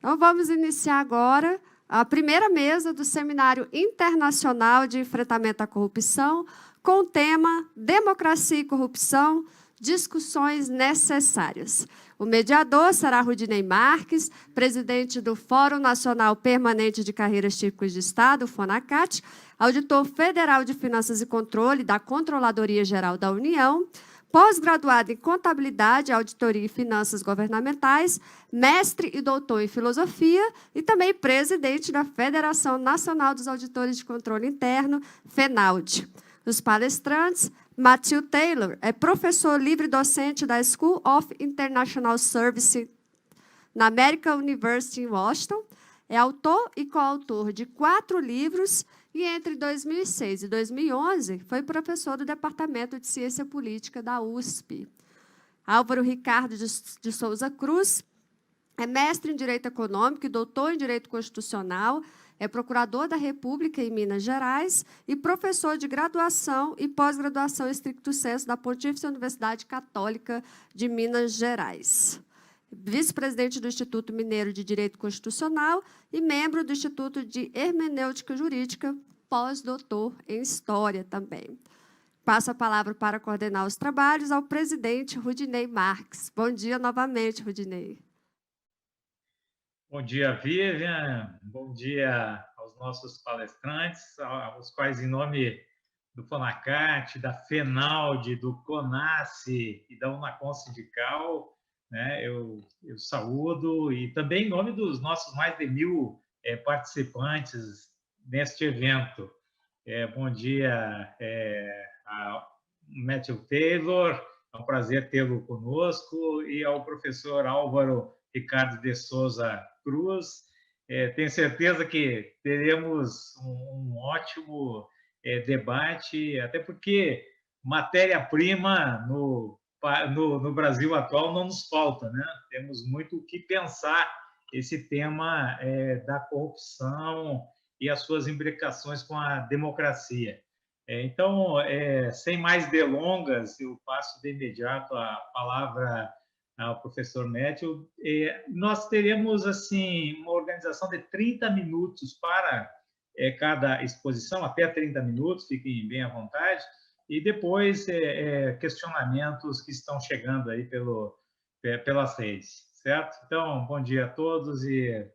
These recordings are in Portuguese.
Então, vamos iniciar agora a primeira mesa do Seminário Internacional de Enfrentamento à Corrupção, com o tema Democracia e Corrupção, discussões necessárias. O mediador será Rudinei Marques, presidente do Fórum Nacional Permanente de Carreiras Típicas de Estado, FONACAT, auditor federal de Finanças e Controle da Controladoria Geral da União, pós-graduado em Contabilidade, Auditoria e Finanças Governamentais, mestre e doutor em Filosofia e também presidente da Federação Nacional dos Auditores de Controle Interno, FENAUD. Os palestrantes, Matthew Taylor é professor livre-docente da School of International Service na American University em Washington, é autor e coautor de 4 livros e, entre 2006 e 2011, foi professor do Departamento de Ciência Política da USP. Álvaro Ricardo de Souza Cruz é mestre em Direito Econômico e doutor em Direito Constitucional, é procurador da República em Minas Gerais e professor de graduação e pós-graduação em estricto sensu da Pontífice Universidade Católica de Minas Gerais. Vice-presidente do Instituto Mineiro de Direito Constitucional e membro do Instituto de Hermenêutica Jurídica, pós-doutor em História também. Passo a palavra para coordenar os trabalhos ao presidente Rudinei Marques. Bom dia novamente, Rudinei. Bom dia, Vivian. Bom dia aos nossos palestrantes, aos quais, em nome do FONACAT, da FENAUD, do CONASSE e da UNACOM Sindical, né, eu saúdo, e também em nome dos nossos mais de 1.000 participantes neste evento. Bom dia a Matthew Taylor, é um prazer tê-lo conosco, e ao professor Álvaro Ricardo de Souza Cruz. Tenho certeza que teremos um ótimo debate, até porque matéria-prima no Brasil atual não nos falta, né? Temos muito o que pensar esse tema da corrupção e as suas imbricações com a democracia. Então, sem mais delongas, eu passo de imediato a palavra ao professor Matthew. Nós teremos assim uma organização de 30 minutos para cada exposição, até 30 minutos, fiquem bem à vontade, e depois questionamentos que estão chegando aí pelas redes, certo? Então, bom dia a todos e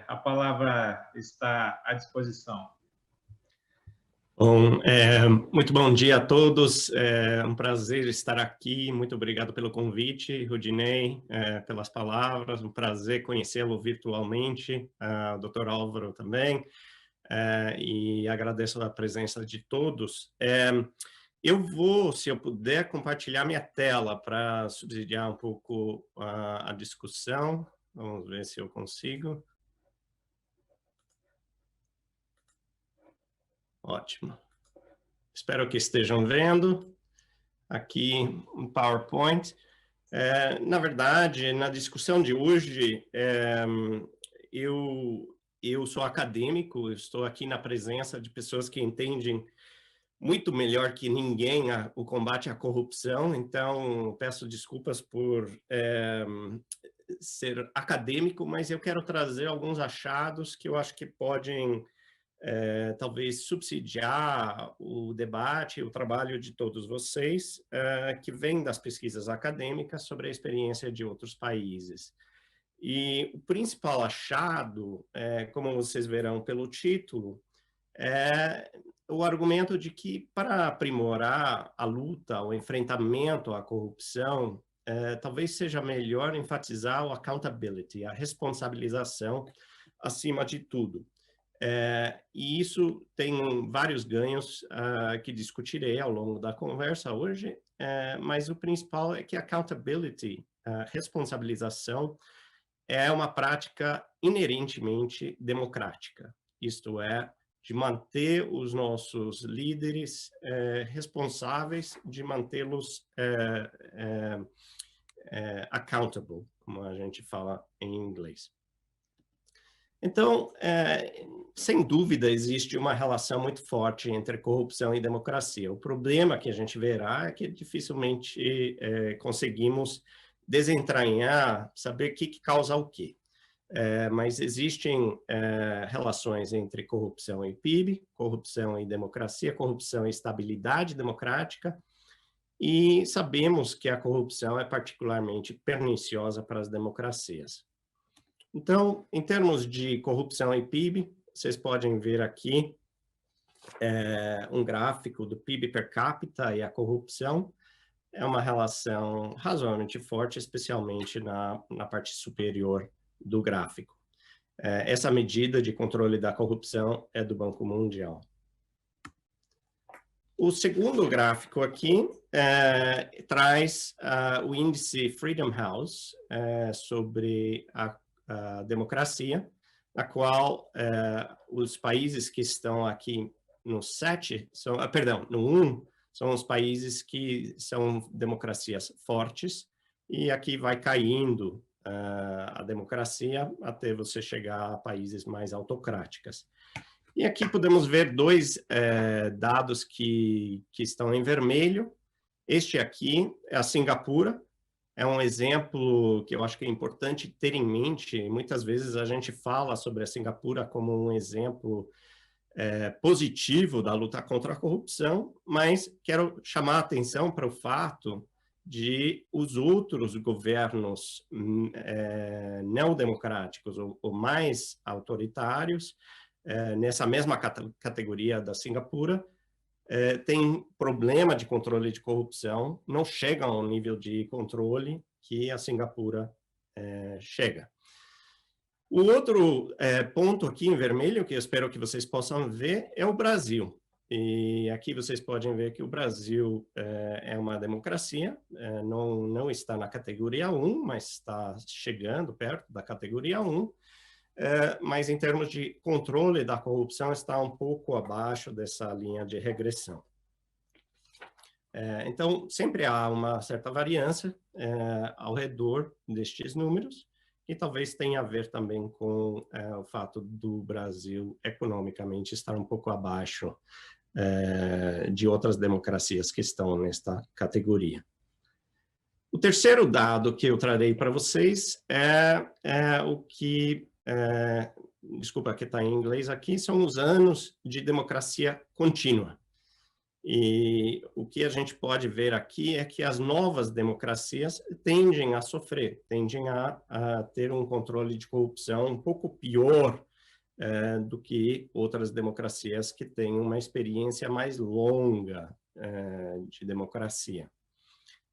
a palavra está à disposição. Bom, muito bom dia a todos, é um prazer estar aqui, muito obrigado pelo convite, Rudinei, pelas palavras, um prazer conhecê-lo virtualmente, o Dr. Álvaro também, e agradeço a presença de todos. Eu vou, se eu puder, compartilhar minha tela para subsidiar um pouco a discussão, vamos ver se eu consigo. Ótimo. Espero que estejam vendo. Aqui um PowerPoint. Na verdade, na discussão de hoje, eu sou acadêmico, eu estou aqui na presença de pessoas que entendem muito melhor que ninguém o combate à corrupção, então peço desculpas por ser acadêmico, mas eu quero trazer alguns achados que eu acho que podem talvez subsidiar o debate, o trabalho de todos vocês, que vem das pesquisas acadêmicas sobre a experiência de outros países. E o principal achado, como vocês verão pelo título, é o argumento de que para aprimorar a luta, o enfrentamento à corrupção, talvez seja melhor enfatizar o accountability, a responsabilização acima de tudo. E isso tem vários ganhos que discutirei ao longo da conversa hoje, mas o principal é que accountability, responsabilização, é uma prática inerentemente democrática, isto é, de manter os nossos líderes responsáveis, de mantê-los accountable, como a gente fala em inglês. Então, sem dúvida, existe uma relação muito forte entre corrupção e democracia. O problema que a gente verá é que dificilmente conseguimos desentranhar, saber o que causa o quê. mas existem relações entre corrupção e PIB, corrupção e democracia, corrupção e estabilidade democrática, e sabemos que a corrupção é particularmente perniciosa para as democracias. Então, em termos de corrupção e PIB, vocês podem ver aqui um gráfico do PIB per capita e a corrupção. É uma relação razoavelmente forte, especialmente na parte superior do gráfico. Essa medida de controle da corrupção é do Banco Mundial. O segundo gráfico aqui traz o índice Freedom House sobre a democracia, na qual os países que estão aqui no 7, no 1, são os países que são democracias fortes, e aqui vai caindo a democracia até você chegar a países mais autocráticos. E aqui podemos ver dois dados que estão em vermelho. Este aqui é a Singapura, é um exemplo que eu acho que é importante ter em mente. Muitas vezes a gente fala sobre a Singapura como um exemplo positivo da luta contra a corrupção, mas quero chamar a atenção para o fato de os outros governos neodemocráticos ou mais autoritários, nessa mesma categoria da Singapura, tem problema de controle de corrupção, não chegam ao nível de controle que a Singapura chega. O outro ponto aqui em vermelho, que eu espero que vocês possam ver, é o Brasil. E aqui vocês podem ver que o Brasil é uma democracia, não está na categoria 1, mas está chegando perto da categoria 1. Mas em termos de controle da corrupção está um pouco abaixo dessa linha de regressão. Então, sempre há uma certa variância ao redor destes números, e talvez tenha a ver também com o fato do Brasil economicamente estar um pouco abaixo de outras democracias que estão nesta categoria. O terceiro dado que eu trarei para vocês é o que... desculpa que está em inglês aqui, são os anos de democracia contínua. E o que a gente pode ver aqui é que as novas democracias tendem a sofrer, tendem a ter um controle de corrupção um pouco pior do que outras democracias que têm uma experiência mais longa de democracia.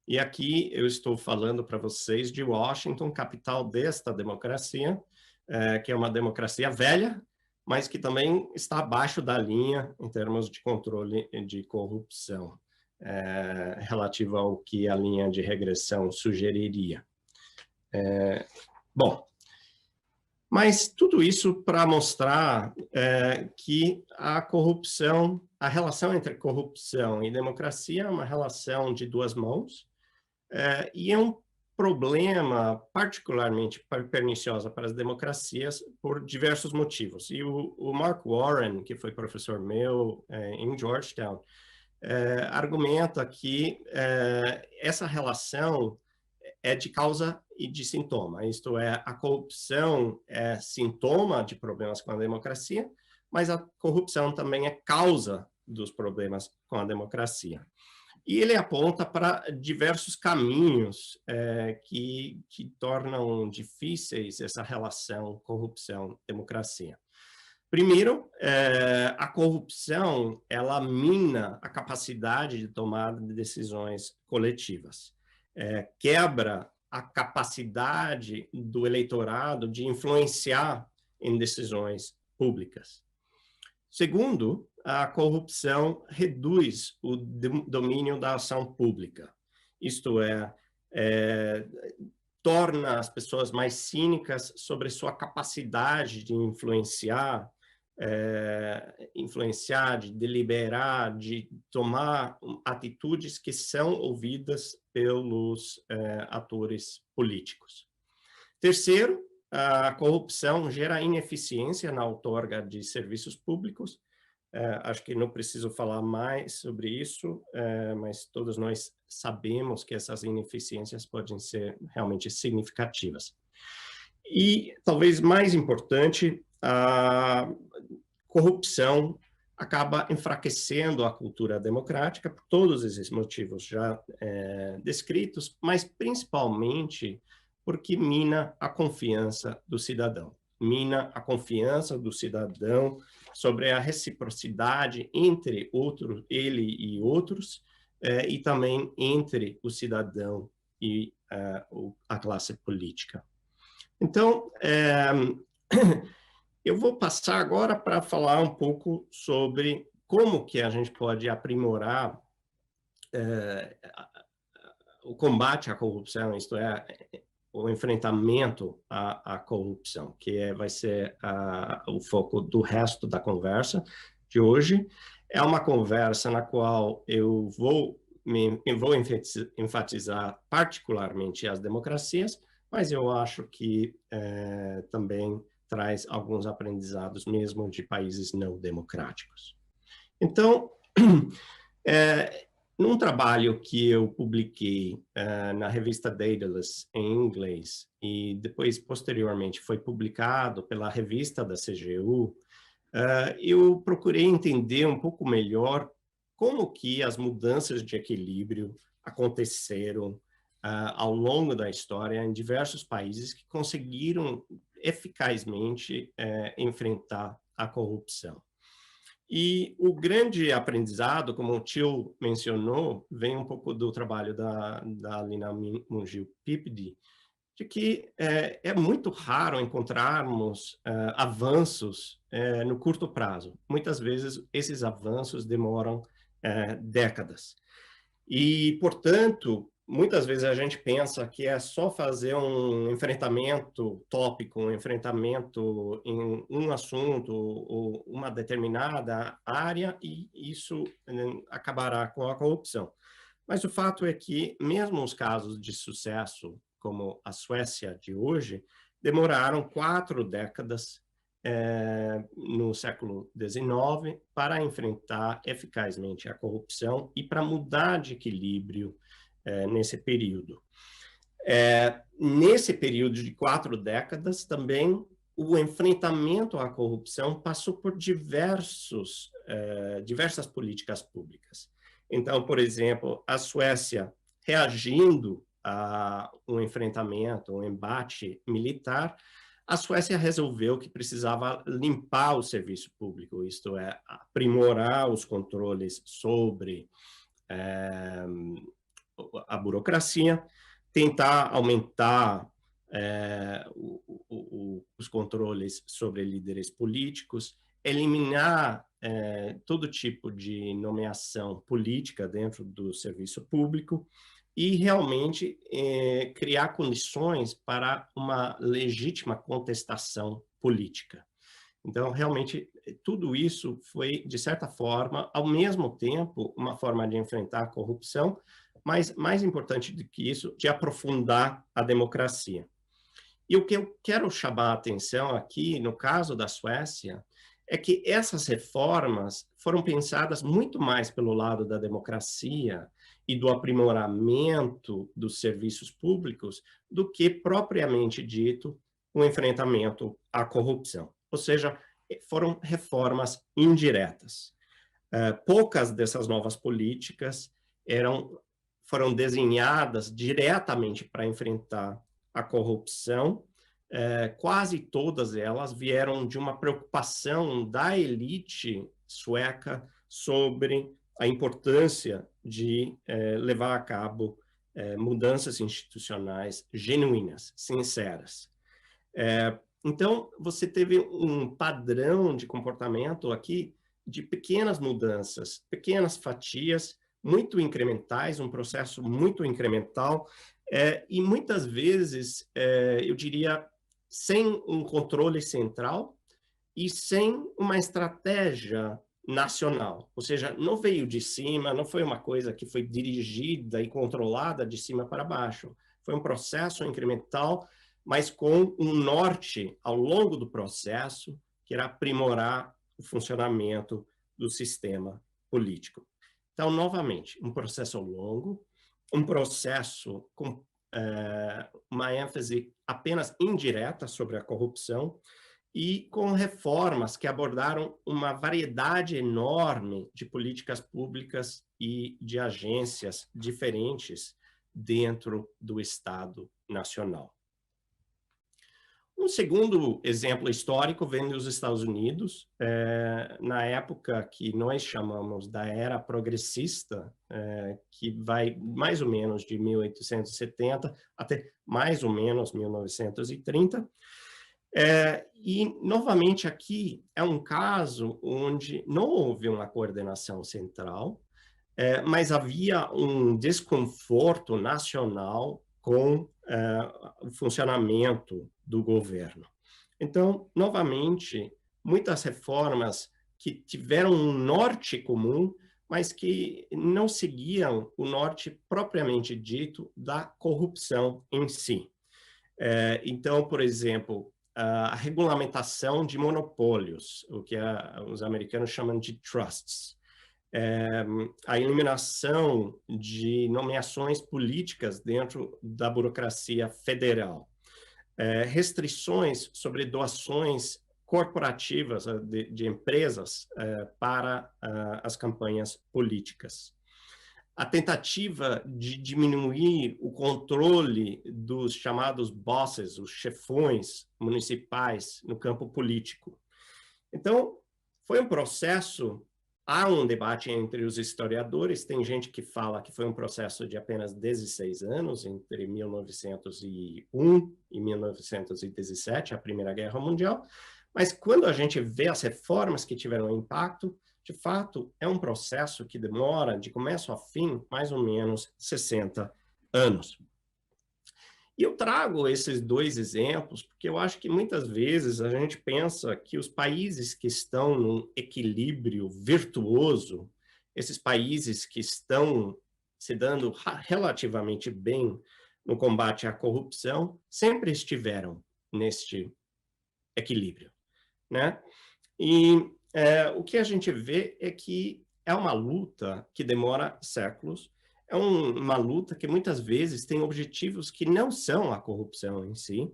E aqui eu estou falando para vocês de Washington, capital desta democracia, que é uma democracia velha, mas que também está abaixo da linha em termos de controle de corrupção, relativo ao que a linha de regressão sugeriria. Bom, mas tudo isso para mostrar que a corrupção, a relação entre corrupção e democracia é uma relação de duas mãos, e é um problema particularmente perniciosa para as democracias por diversos motivos. E o Mark Warren, que foi professor meu em Georgetown, argumenta que essa relação é de causa e de sintoma. Isto é, a corrupção é sintoma de problemas com a democracia, mas a corrupção também é causa dos problemas com a democracia. E ele aponta para diversos caminhos que tornam difíceis essa relação corrupção-democracia. Primeiro, a corrupção, ela mina a capacidade de tomada de decisões coletivas, quebra a capacidade do eleitorado de influenciar em decisões públicas. Segundo, a corrupção reduz o domínio da ação pública. Isto torna as pessoas mais cínicas sobre sua capacidade de influenciar, de deliberar, de tomar atitudes que são ouvidas pelos atores políticos. Terceiro, a corrupção gera ineficiência na outorga de serviços públicos. Acho que não preciso falar mais sobre isso, mas todos nós sabemos que essas ineficiências podem ser realmente significativas. E, talvez mais importante, a corrupção acaba enfraquecendo a cultura democrática por todos esses motivos já descritos, mas principalmente porque mina a confiança do cidadão. Mina a confiança do cidadão sobre a reciprocidade entre ele e outros, e também entre o cidadão e a classe política. Então, eu vou passar agora para falar um pouco sobre como que a gente pode aprimorar o combate à corrupção, isto é, o enfrentamento à corrupção, que vai ser o foco do resto da conversa de hoje. É uma conversa na qual eu vou enfatizar particularmente as democracias, mas eu acho que também traz alguns aprendizados mesmo de países não democráticos. Então, num trabalho que eu publiquei na revista Daedalus, em inglês, e depois, posteriormente, foi publicado pela revista da CGU, eu procurei entender um pouco melhor como que as mudanças de equilíbrio aconteceram ao longo da história em diversos países que conseguiram eficazmente enfrentar a corrupção. E o grande aprendizado, como o Till mencionou, vem um pouco do trabalho da Lina Mungiu-Pipdi, de que é muito raro encontrarmos avanços no curto prazo. Muitas vezes, esses avanços demoram décadas. E, portanto, muitas vezes a gente pensa que é só fazer um enfrentamento tópico, um enfrentamento em um assunto ou uma determinada área, e isso acabará com a corrupção. Mas o fato é que, mesmo os casos de sucesso, como a Suécia de hoje, demoraram 4 décadas no século XIX para enfrentar eficazmente a corrupção e para mudar de equilíbrio nesse período. Nesse período de 4 décadas, também o enfrentamento à corrupção passou por diversas políticas públicas. Então, por exemplo, a Suécia, reagindo a um enfrentamento, um embate militar, a Suécia resolveu que precisava limpar o serviço público, isto é, aprimorar os controles sobre a burocracia, tentar aumentar os controles sobre líderes políticos, eliminar todo tipo de nomeação política dentro do serviço público e realmente criar condições para uma legítima contestação política. Então, realmente, tudo isso foi, de certa forma, ao mesmo tempo, uma forma de enfrentar a corrupção, mas, mais importante do que isso, de aprofundar a democracia. E o que eu quero chamar a atenção aqui, no caso da Suécia, é que essas reformas foram pensadas muito mais pelo lado da democracia e do aprimoramento dos serviços públicos do que, propriamente dito, o enfrentamento à corrupção. Ou seja, foram reformas indiretas. Poucas dessas novas políticas foram desenhadas diretamente para enfrentar a corrupção. Quase todas elas vieram de uma preocupação da elite sueca sobre a importância de levar a cabo mudanças institucionais genuínas, sinceras. Então, você teve um padrão de comportamento aqui de pequenas mudanças, pequenas fatias, muito incrementais, um processo muito incremental, e muitas vezes, eu diria, sem um controle central e sem uma estratégia nacional. Ou seja, não veio de cima, não foi uma coisa que foi dirigida e controlada de cima para baixo. Foi um processo incremental, mas com um norte ao longo do processo, que era aprimorar o funcionamento do sistema político. Então, novamente, um processo longo, um processo com uma ênfase apenas indireta sobre a corrupção e com reformas que abordaram uma variedade enorme de políticas públicas e de agências diferentes dentro do Estado Nacional. Um segundo exemplo histórico vem dos Estados Unidos, na época que nós chamamos da Era Progressista, que vai mais ou menos de 1870 até mais ou menos 1930. E, novamente, aqui é um caso onde não houve uma coordenação central, mas havia um desconforto nacional com o funcionamento do governo. Então, novamente, muitas reformas que tiveram um norte comum, mas que não seguiam o norte propriamente dito da corrupção em si. Então, por exemplo, a regulamentação de monopólios, o que os americanos chamam de trusts, a eliminação de nomeações políticas dentro da burocracia federal, restrições sobre doações corporativas de empresas para as campanhas políticas. A tentativa de diminuir o controle dos chamados bosses, os chefões municipais no campo político. Então, foi um processo. Há um debate entre os historiadores, tem gente que fala que foi um processo de apenas 16 anos, entre 1901 e 1917, a Primeira Guerra Mundial, mas quando a gente vê as reformas que tiveram impacto, de fato, é um processo que demora, de começo a fim, mais ou menos 60 anos. E eu trago esses dois exemplos porque eu acho que muitas vezes a gente pensa que os países que estão num equilíbrio virtuoso, esses países que estão se dando relativamente bem no combate à corrupção, sempre estiveram neste equilíbrio, né? E o que a gente vê é que é uma luta que demora séculos. É uma luta que muitas vezes tem objetivos que não são a corrupção em si.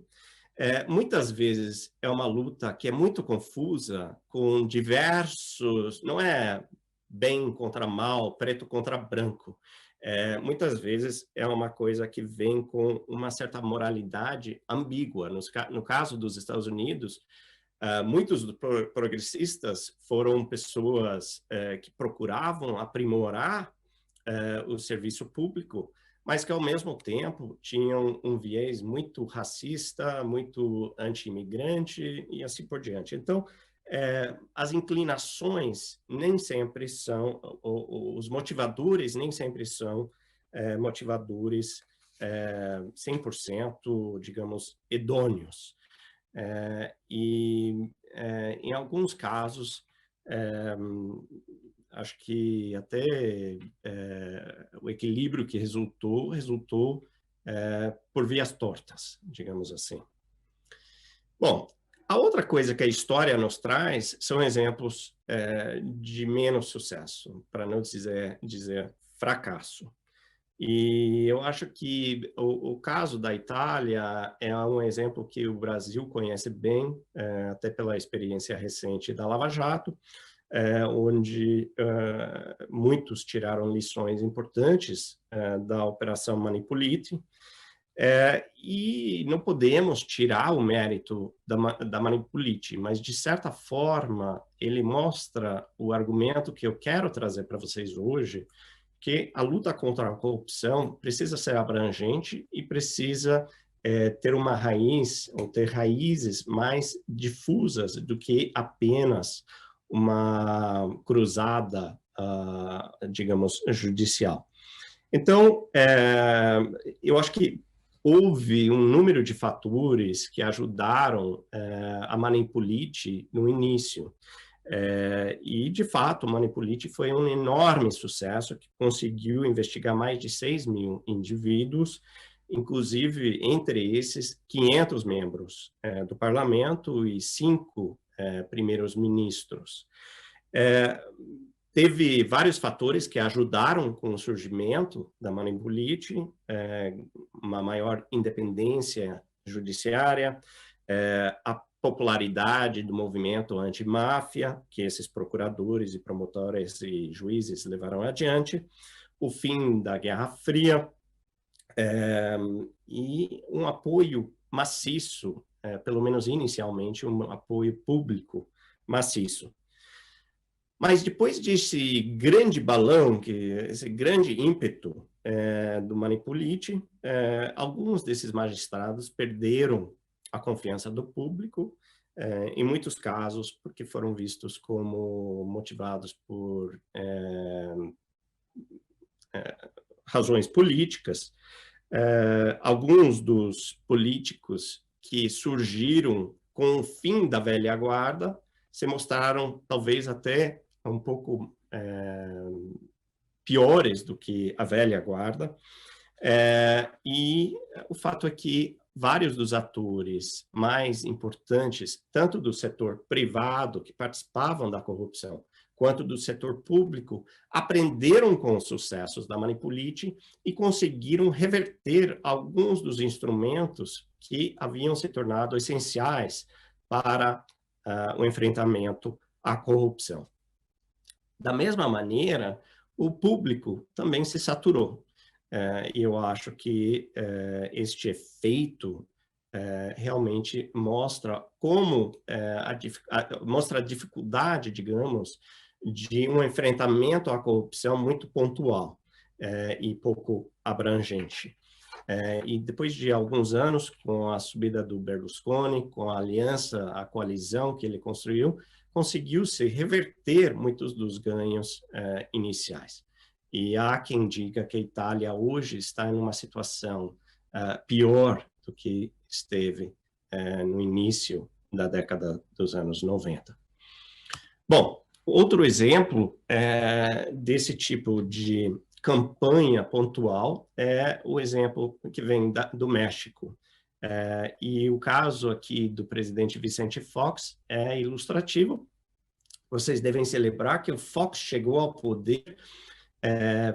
Muitas vezes é uma luta que é muito confusa, com diversos, não é bem contra mal, preto contra branco. Muitas vezes é uma coisa que vem com uma certa moralidade ambígua. No caso dos Estados Unidos, muitos progressistas foram pessoas que procuravam aprimorar o serviço público, mas que, ao mesmo tempo, tinham um viés muito racista, muito anti-imigrante e assim por diante. Então, as inclinações nem sempre são, os motivadores nem sempre são motivadores 100%, digamos, idôneos. Em alguns casos, acho que até o equilíbrio que resultou por vias tortas, digamos assim. Bom, a outra coisa que a história nos traz são exemplos de menos sucesso, para não dizer fracasso. E eu acho que o caso da Itália é um exemplo que o Brasil conhece bem, até pela experiência recente da Lava Jato, onde muitos tiraram lições importantes da Operação Manipulite, e não podemos tirar o mérito da Manipulite, mas, de certa forma, ele mostra o argumento que eu quero trazer para vocês hoje, que a luta contra a corrupção precisa ser abrangente e precisa ter uma raiz, ou ter raízes mais difusas do que apenas uma cruzada, digamos, judicial. Então, eu acho que houve um número de fatores que ajudaram a Manipulite no início. E, de fato, o Manipulite foi um enorme sucesso, que conseguiu investigar mais de 6 mil indivíduos, inclusive, entre esses, 500 membros do parlamento e 5 primeiros ministros. Teve vários fatores que ajudaram com o surgimento da Manipulite, uma maior independência judiciária, a popularidade do movimento anti-máfia, que esses procuradores e promotores e juízes levaram adiante, o fim da Guerra Fria, e um apoio maciço, pelo menos inicialmente, um apoio público maciço. Mas depois desse grande balão, esse grande ímpeto do Manipulite, alguns desses magistrados perderam a confiança do público, em muitos casos porque foram vistos como motivados por razões políticas. Alguns dos políticos que surgiram com o fim da velha guarda se mostraram talvez até um pouco piores do que a velha guarda, e o fato é que vários dos atores mais importantes, tanto do setor privado, que participavam da corrupção, quanto do setor público, aprenderam com os sucessos da Manipulite e conseguiram reverter alguns dos instrumentos que haviam se tornado essenciais para o enfrentamento à corrupção. Da mesma maneira, o público também se saturou. E eu acho que este efeito realmente mostra como mostra a dificuldade, digamos, de um enfrentamento à corrupção muito pontual e pouco abrangente. E depois de alguns anos, com a subida do Berlusconi, com a aliança, a coalizão que ele construiu, conseguiu-se reverter muitos dos ganhos iniciais. E há quem diga que a Itália hoje está em uma situação pior do que esteve no início da década dos anos 90. Bom, outro exemplo desse tipo de campanha pontual é o exemplo que vem do México. E o caso aqui do presidente Vicente Fox é ilustrativo. Vocês devem se lembrar que o Fox chegou ao poder,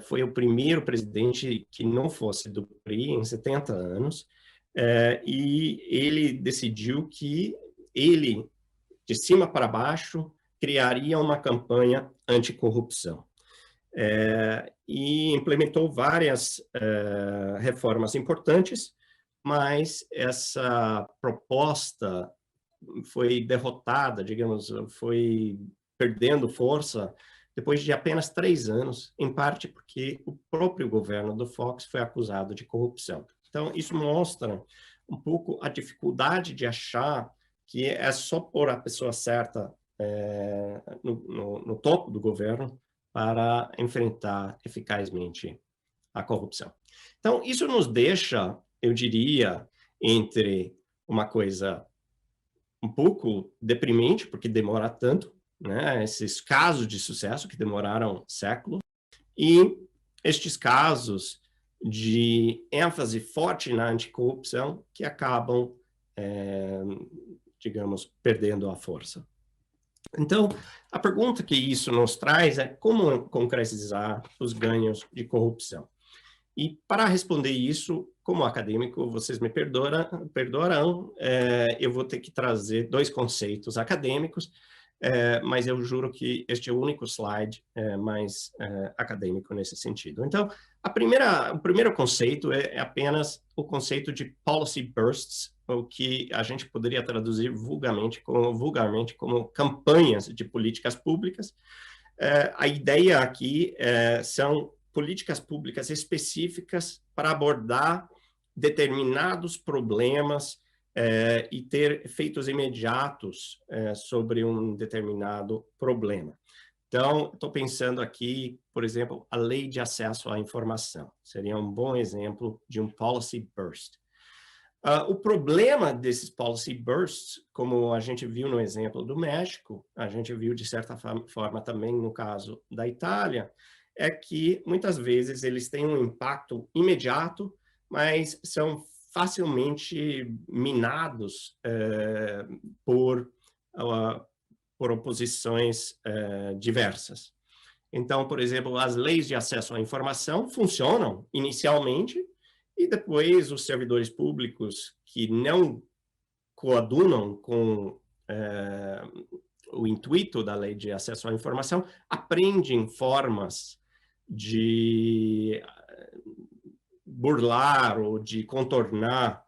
foi o primeiro presidente que não fosse do PRI em 70 anos, e ele decidiu que ele, de cima para baixo, criaria uma campanha anticorrupção. E implementou várias reformas importantes, mas essa proposta foi derrotada, digamos, foi perdendo força depois de apenas 3 anos, em parte porque o próprio governo do Fox foi acusado de corrupção. Então, isso mostra um pouco a dificuldade de achar que é só pôr a pessoa certa no topo do governo para enfrentar eficazmente a corrupção. Então, isso nos deixa, eu diria, entre uma coisa um pouco deprimente, porque demora tanto, né? Esses casos de sucesso que demoraram séculos, e estes casos de ênfase forte na anticorrupção que acabam, digamos, perdendo a força. Então, a pergunta que isso nos traz é como concretizar os ganhos de corrupção. E para responder isso, como acadêmico, vocês me perdoarão, eu vou ter que trazer 2 conceitos acadêmicos, mas eu juro que este é o único slide mais acadêmico nesse sentido. Então, o primeiro conceito é apenas o conceito de policy bursts, o que a gente poderia traduzir vulgarmente como campanhas de políticas públicas. A ideia aqui são políticas públicas específicas para abordar determinados problemas e ter efeitos imediatos sobre um determinado problema. Então, estou pensando aqui, por exemplo, a lei de acesso à informação. Seria um bom exemplo de um policy burst. O problema desses policy bursts, como a gente viu no exemplo do México, a gente viu de certa forma também no caso da Itália, é que muitas vezes eles têm um impacto imediato, mas são facilmente minados por oposições diversas. Então, por exemplo, as leis de acesso à informação funcionam inicialmente e depois os servidores públicos que não coadunam com o intuito da lei de acesso à informação aprendem formas de burlar ou de contornar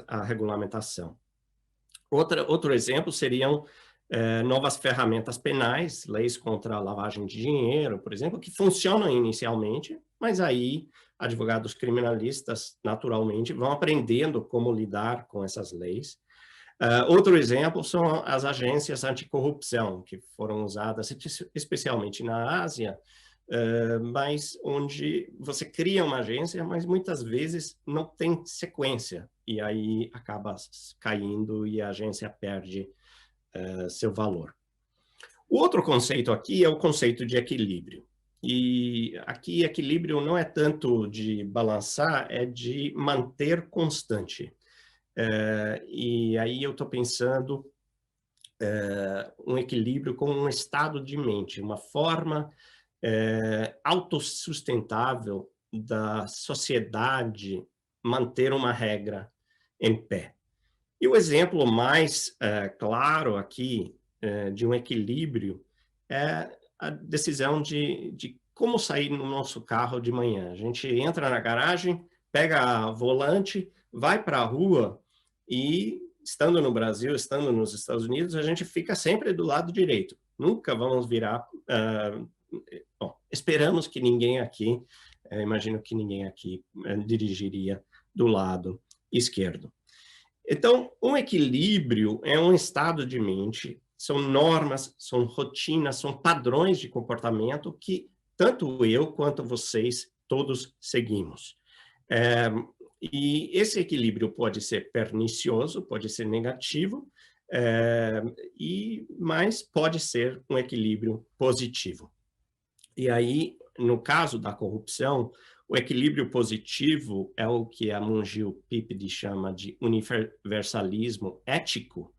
a regulamentação. Outro exemplo seriam novas ferramentas penais, leis contra a lavagem de dinheiro, por exemplo, que funcionam inicialmente, mas aí advogados criminalistas, naturalmente, vão aprendendo como lidar com essas leis. Outro exemplo são as agências anticorrupção, que foram usadas especialmente na Ásia, mas onde você cria uma agência, mas muitas vezes não tem sequência, e aí acaba caindo e a agência perde seu valor. O outro conceito aqui é o conceito de equilíbrio. E aqui equilíbrio não é tanto de balançar, é de manter constante. E aí eu estou pensando um equilíbrio com um estado de mente, uma forma autossustentável da sociedade manter uma regra em pé. E o exemplo mais claro aqui de um equilíbrio é a decisão de como sair no nosso carro de manhã. A gente entra na garagem, pega o volante, vai para a rua e, estando no Brasil, estando nos Estados Unidos, a gente fica sempre do lado direito. Nunca vamos virar... bom, esperamos que ninguém aqui, imagino que ninguém aqui dirigiria do lado esquerdo. Então, um equilíbrio é um estado de mente, são normas, são rotinas, são padrões de comportamento que tanto eu quanto vocês todos seguimos. E esse equilíbrio pode ser pernicioso, pode ser negativo, mas pode ser um equilíbrio positivo. E aí, no caso da corrupção, o equilíbrio positivo é o que a Mungil Pipedi chama de universalismo ético,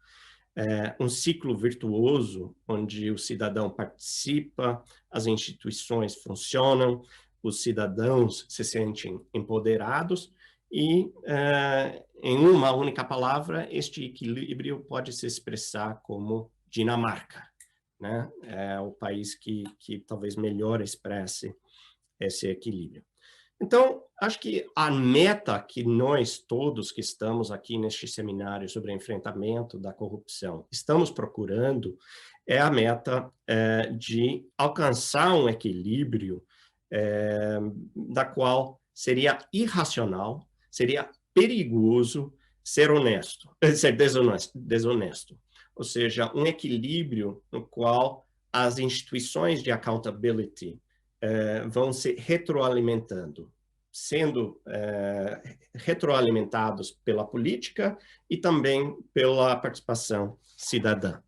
um ciclo virtuoso onde o cidadão participa, as instituições funcionam, os cidadãos se sentem empoderados e, em uma única palavra, este equilíbrio pode se expressar como Dinamarca, né? É o país que talvez melhor expresse esse equilíbrio. Então, acho que a meta que nós todos que estamos aqui neste seminário sobre enfrentamento da corrupção estamos procurando é a meta de alcançar um equilíbrio da qual seria irracional, seria perigoso ser desonesto. Ou seja, um equilíbrio no qual as instituições de accountability vão se retroalimentando, sendo retroalimentados pela política e também pela participação cidadã.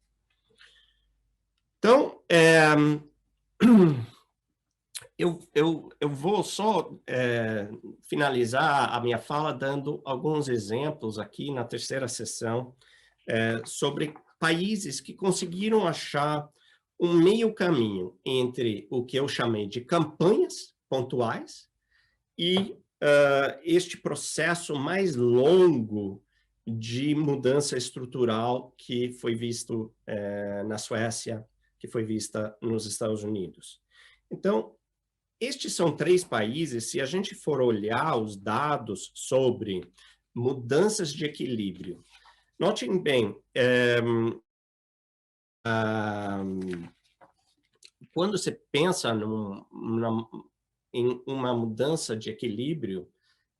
Então, eu vou só finalizar a minha fala dando alguns exemplos aqui na terceira sessão sobre países que conseguiram achar um meio caminho entre o que eu chamei de campanhas pontuais e este processo mais longo de mudança estrutural que foi visto na Suécia, que foi vista nos Estados Unidos. Então, estes são 3 países, se a gente for olhar os dados sobre mudanças de equilíbrio, notem bem, quando você pensa em uma mudança de equilíbrio,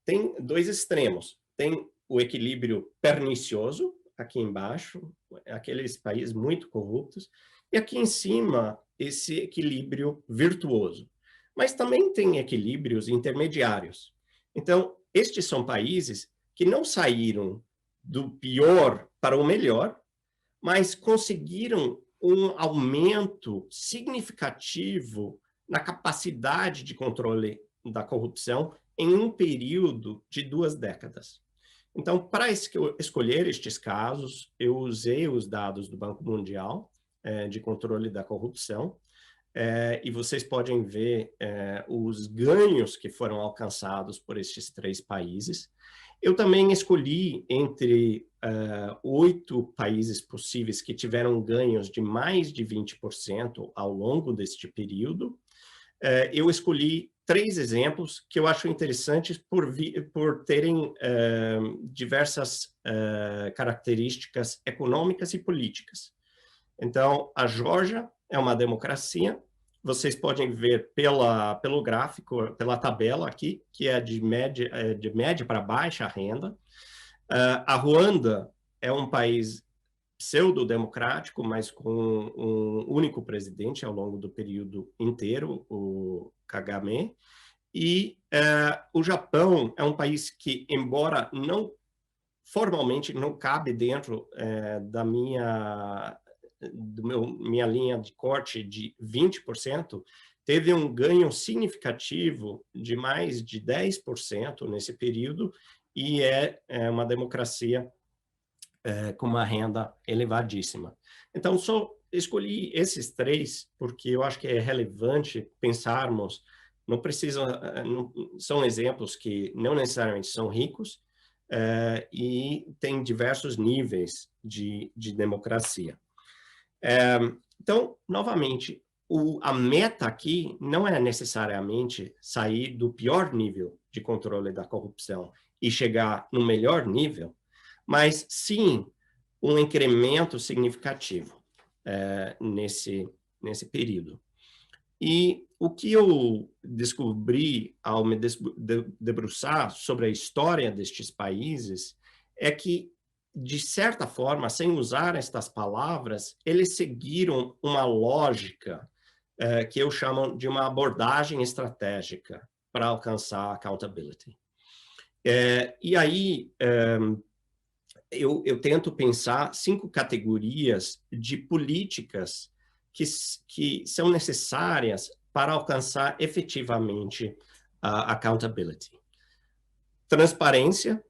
tem 2 extremos. Tem o equilíbrio pernicioso, aqui embaixo, aqueles países muito corruptos, e aqui em cima, esse equilíbrio virtuoso. Mas também tem equilíbrios intermediários. Então, estes são países que não saíram do pior para o melhor, mas conseguiram um aumento significativo na capacidade de controle da corrupção em um período de 2 décadas. Então, para escolher estes casos, eu usei os dados do Banco Mundial de controle da corrupção, e vocês podem ver os ganhos que foram alcançados por estes 3 países. Eu também escolhi entre 8 países possíveis que tiveram ganhos de mais de 20% ao longo deste período. Eu escolhi 3 exemplos que eu acho interessantes por terem diversas características econômicas e políticas. Então, a Geórgia é uma democracia. Vocês podem ver pelo gráfico, pela tabela aqui, que é de média para baixa renda. A Ruanda é um país pseudo-democrático, mas com um único presidente ao longo do período inteiro, o Kagame. E o Japão é um país que, embora não formalmente não cabe dentro da minha linha de corte de 20%, teve um ganho significativo de mais de 10% nesse período, e é uma democracia com uma renda elevadíssima. Então, só escolhi esses 3 porque eu acho que é relevante pensarmos, são exemplos que não necessariamente são ricos e têm diversos níveis de democracia. Então, novamente, a meta aqui não é necessariamente sair do pior nível de controle da corrupção e chegar no melhor nível, mas sim um incremento significativo nesse período. E o que eu descobri ao me debruçar sobre a história destes países é que, de certa forma, sem usar estas palavras, eles seguiram uma lógica que eu chamo de uma abordagem estratégica para alcançar accountability. E aí, eu tento pensar 5 categorias de políticas que são necessárias para alcançar efetivamente a accountability. Transparência,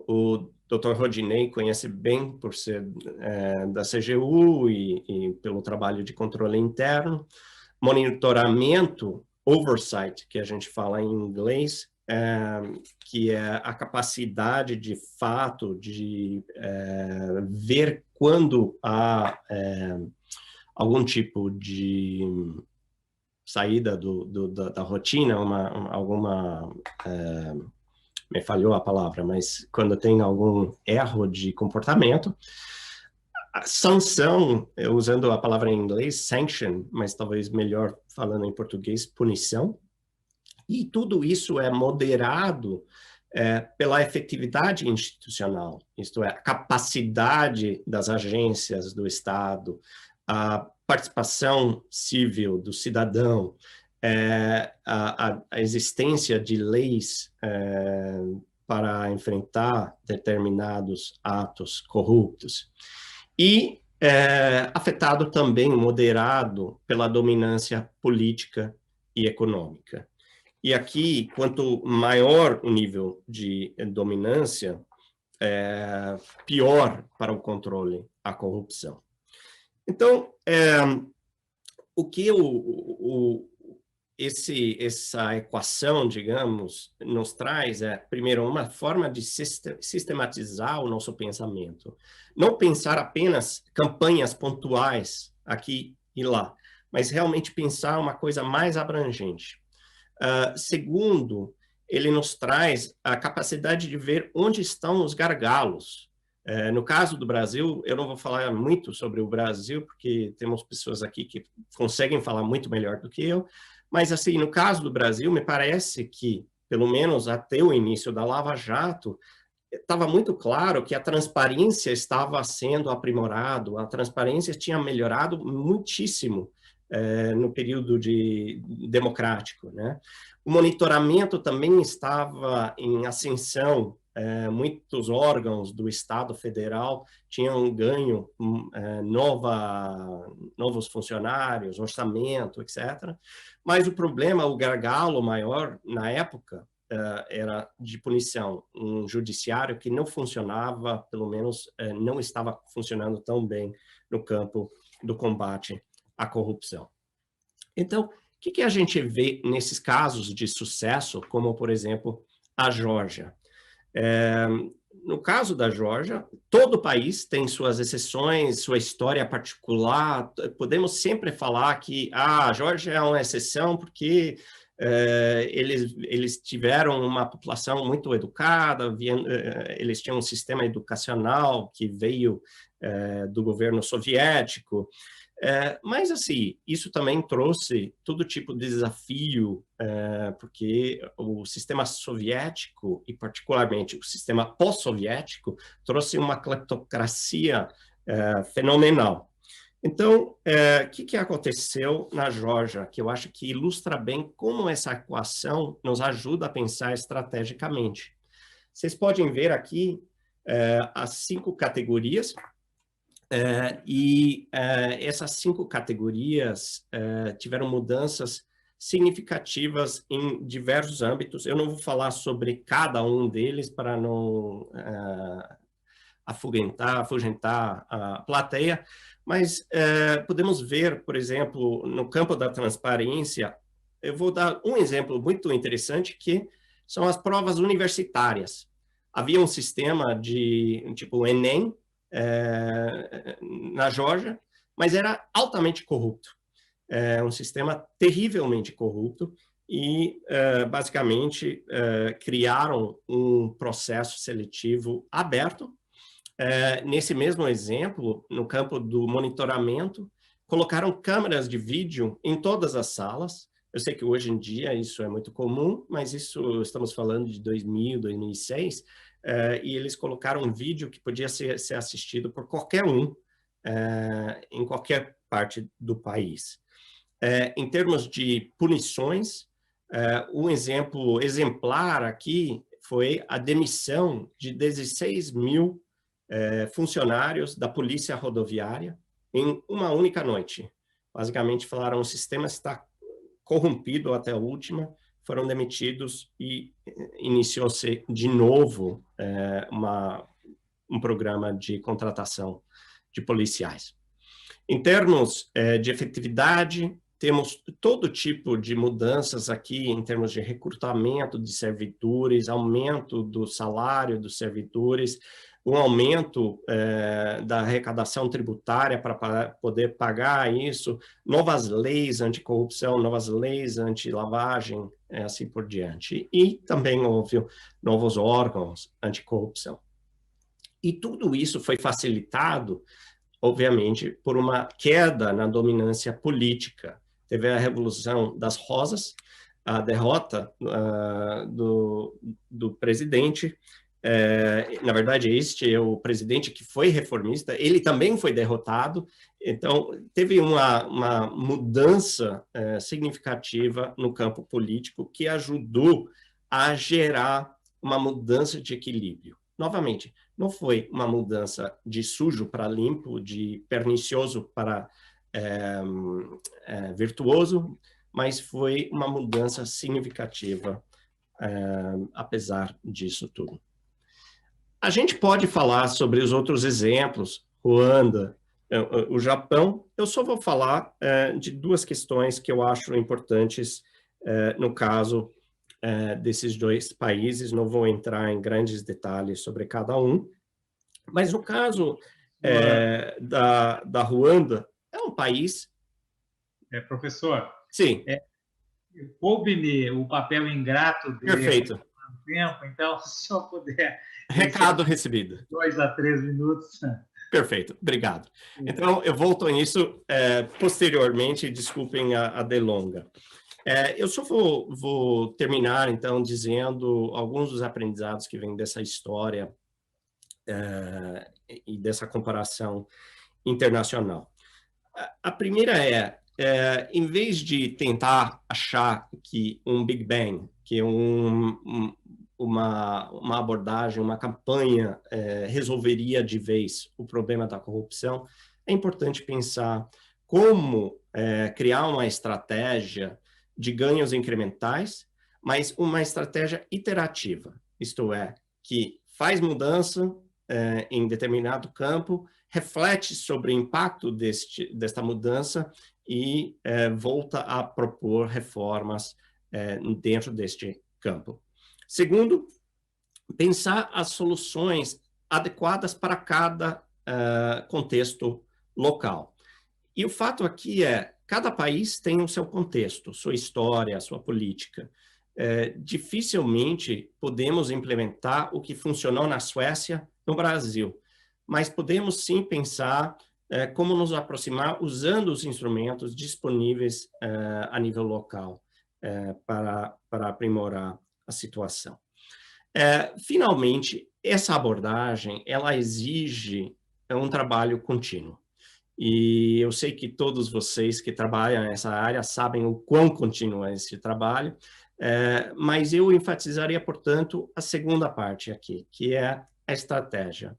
o Dr. Rodinei conhece bem por ser da CGU e pelo trabalho de controle interno. Monitoramento, oversight, que a gente fala em inglês, que é a capacidade de fato de ver quando há algum tipo de saída da rotina, me falhou a palavra, mas quando tem algum erro de comportamento. A sanção, usando a palavra em inglês, sanction, mas talvez melhor falando em português, punição. E tudo isso é moderado pela efetividade institucional, isto é, a capacidade das agências do Estado, a participação civil do cidadão, a existência de leis para enfrentar determinados atos corruptos. E afetado também, moderado pela dominância política e econômica. E aqui, quanto maior o nível de dominância, pior para o controle a corrupção. Então, o que essa equação, digamos, nos traz primeiro, uma forma de sistematizar o nosso pensamento. Não pensar apenas campanhas pontuais aqui e lá, mas realmente pensar uma coisa mais abrangente. Segundo, ele nos traz a capacidade de ver onde estão os gargalos. No caso do Brasil, eu não vou falar muito sobre o Brasil, porque temos pessoas aqui que conseguem falar muito melhor do que eu, mas, assim, no caso do Brasil, me parece que, pelo menos até o início da Lava Jato, estava muito claro que a transparência estava sendo aprimorado, a transparência tinha melhorado muitíssimo no período democrático, né? O monitoramento também estava em ascensão, muitos órgãos do Estado Federal tinham ganho novos funcionários, orçamento, etc. Mas o problema, o gargalo maior na época, era de punição, um judiciário que não funcionava, pelo menos não estava funcionando tão bem no campo do combate à corrupção. Então, o que a gente vê nesses casos de sucesso, como, por exemplo, a Geórgia? No caso da Geórgia, todo o país tem suas exceções, sua história particular. Podemos sempre falar que a Geórgia é uma exceção porque eles tiveram uma população muito educada, eles tinham um sistema educacional que veio do governo soviético. Mas, assim, isso também trouxe todo tipo de desafio, porque o sistema soviético, e particularmente o sistema pós-soviético, trouxe uma cleptocracia fenomenal. Então, o que aconteceu na Geórgia, que eu acho que ilustra bem como essa equação nos ajuda a pensar estrategicamente. Vocês podem ver aqui as 5 categorias, essas 5 categorias tiveram mudanças significativas em diversos âmbitos. Eu não vou falar sobre cada um deles para não afugentar a plateia, mas podemos ver, por exemplo, no campo da transparência, eu vou dar um exemplo muito interessante, que são as provas universitárias. Havia um sistema de, tipo, Enem, na Geórgia, mas era altamente corrupto. Um sistema terrivelmente corrupto e, basicamente, criaram um processo seletivo aberto. Nesse mesmo exemplo, no campo do monitoramento, colocaram câmeras de vídeo em todas as salas. Eu sei que hoje em dia isso é muito comum, mas isso estamos falando de 2000, 2006, e eles colocaram um vídeo que podia ser assistido por qualquer um, em qualquer parte do país. Em termos de punições, um exemplo exemplar aqui foi a demissão de 16 mil funcionários da polícia rodoviária em uma única noite. Basicamente falaram, o sistema está corrompido até a última, foram demitidos e iniciou-se de novo um programa de contratação de policiais. Em termos de efetividade, temos todo tipo de mudanças aqui em termos de recrutamento de servidores, aumento do salário dos servidores, um aumento da arrecadação tributária para poder pagar isso, novas leis anticorrupção, novas leis anti-lavagem, assim por diante. E também houve novos órgãos anticorrupção. E tudo isso foi facilitado, obviamente, por uma queda na dominância política. Teve a Revolução das Rosas, a derrota do presidente. Na verdade, este é o presidente que foi reformista, ele também foi derrotado, então teve uma mudança significativa no campo político que ajudou a gerar uma mudança de equilíbrio. Novamente, não foi uma mudança de sujo para limpo, de pernicioso para virtuoso, mas foi uma mudança significativa, apesar disso tudo. A gente pode falar sobre os outros exemplos, Ruanda, o Japão. Eu só vou falar de 2 questões que eu acho importantes no caso desses 2 países. Não vou entrar em grandes detalhes sobre cada um, mas no caso da Ruanda, é um país... Professor, Sim. Coube-me o papel ingrato dele. Perfeito. Tempo, então, se eu puder... Recado recebido. 2 a 3 minutos. Perfeito, obrigado. Então, eu volto nisso posteriormente, desculpem a delonga. Eu só vou terminar, então, dizendo alguns dos aprendizados que vêm dessa história e dessa comparação internacional. A primeira em vez de tentar achar que um Big Bang, que uma abordagem, uma campanha resolveria de vez o problema da corrupção, é importante pensar como criar uma estratégia de ganhos incrementais, mas uma estratégia iterativa, isto é, que faz mudança em determinado campo, reflete sobre o impacto desta mudança e volta a propor reformas dentro deste campo. Segundo, pensar as soluções adequadas para cada contexto local. E o fato aqui é, cada país tem o seu contexto, sua história, sua política. Dificilmente podemos implementar o que funcionou na Suécia no Brasil, mas podemos sim pensar como nos aproximar usando os instrumentos disponíveis a nível local para aprimorar a situação. Finalmente, essa abordagem, ela exige um trabalho contínuo. E eu sei que todos vocês que trabalham nessa área sabem o quão contínuo é esse trabalho, mas eu enfatizaria, portanto, a segunda parte aqui, que é a estratégia.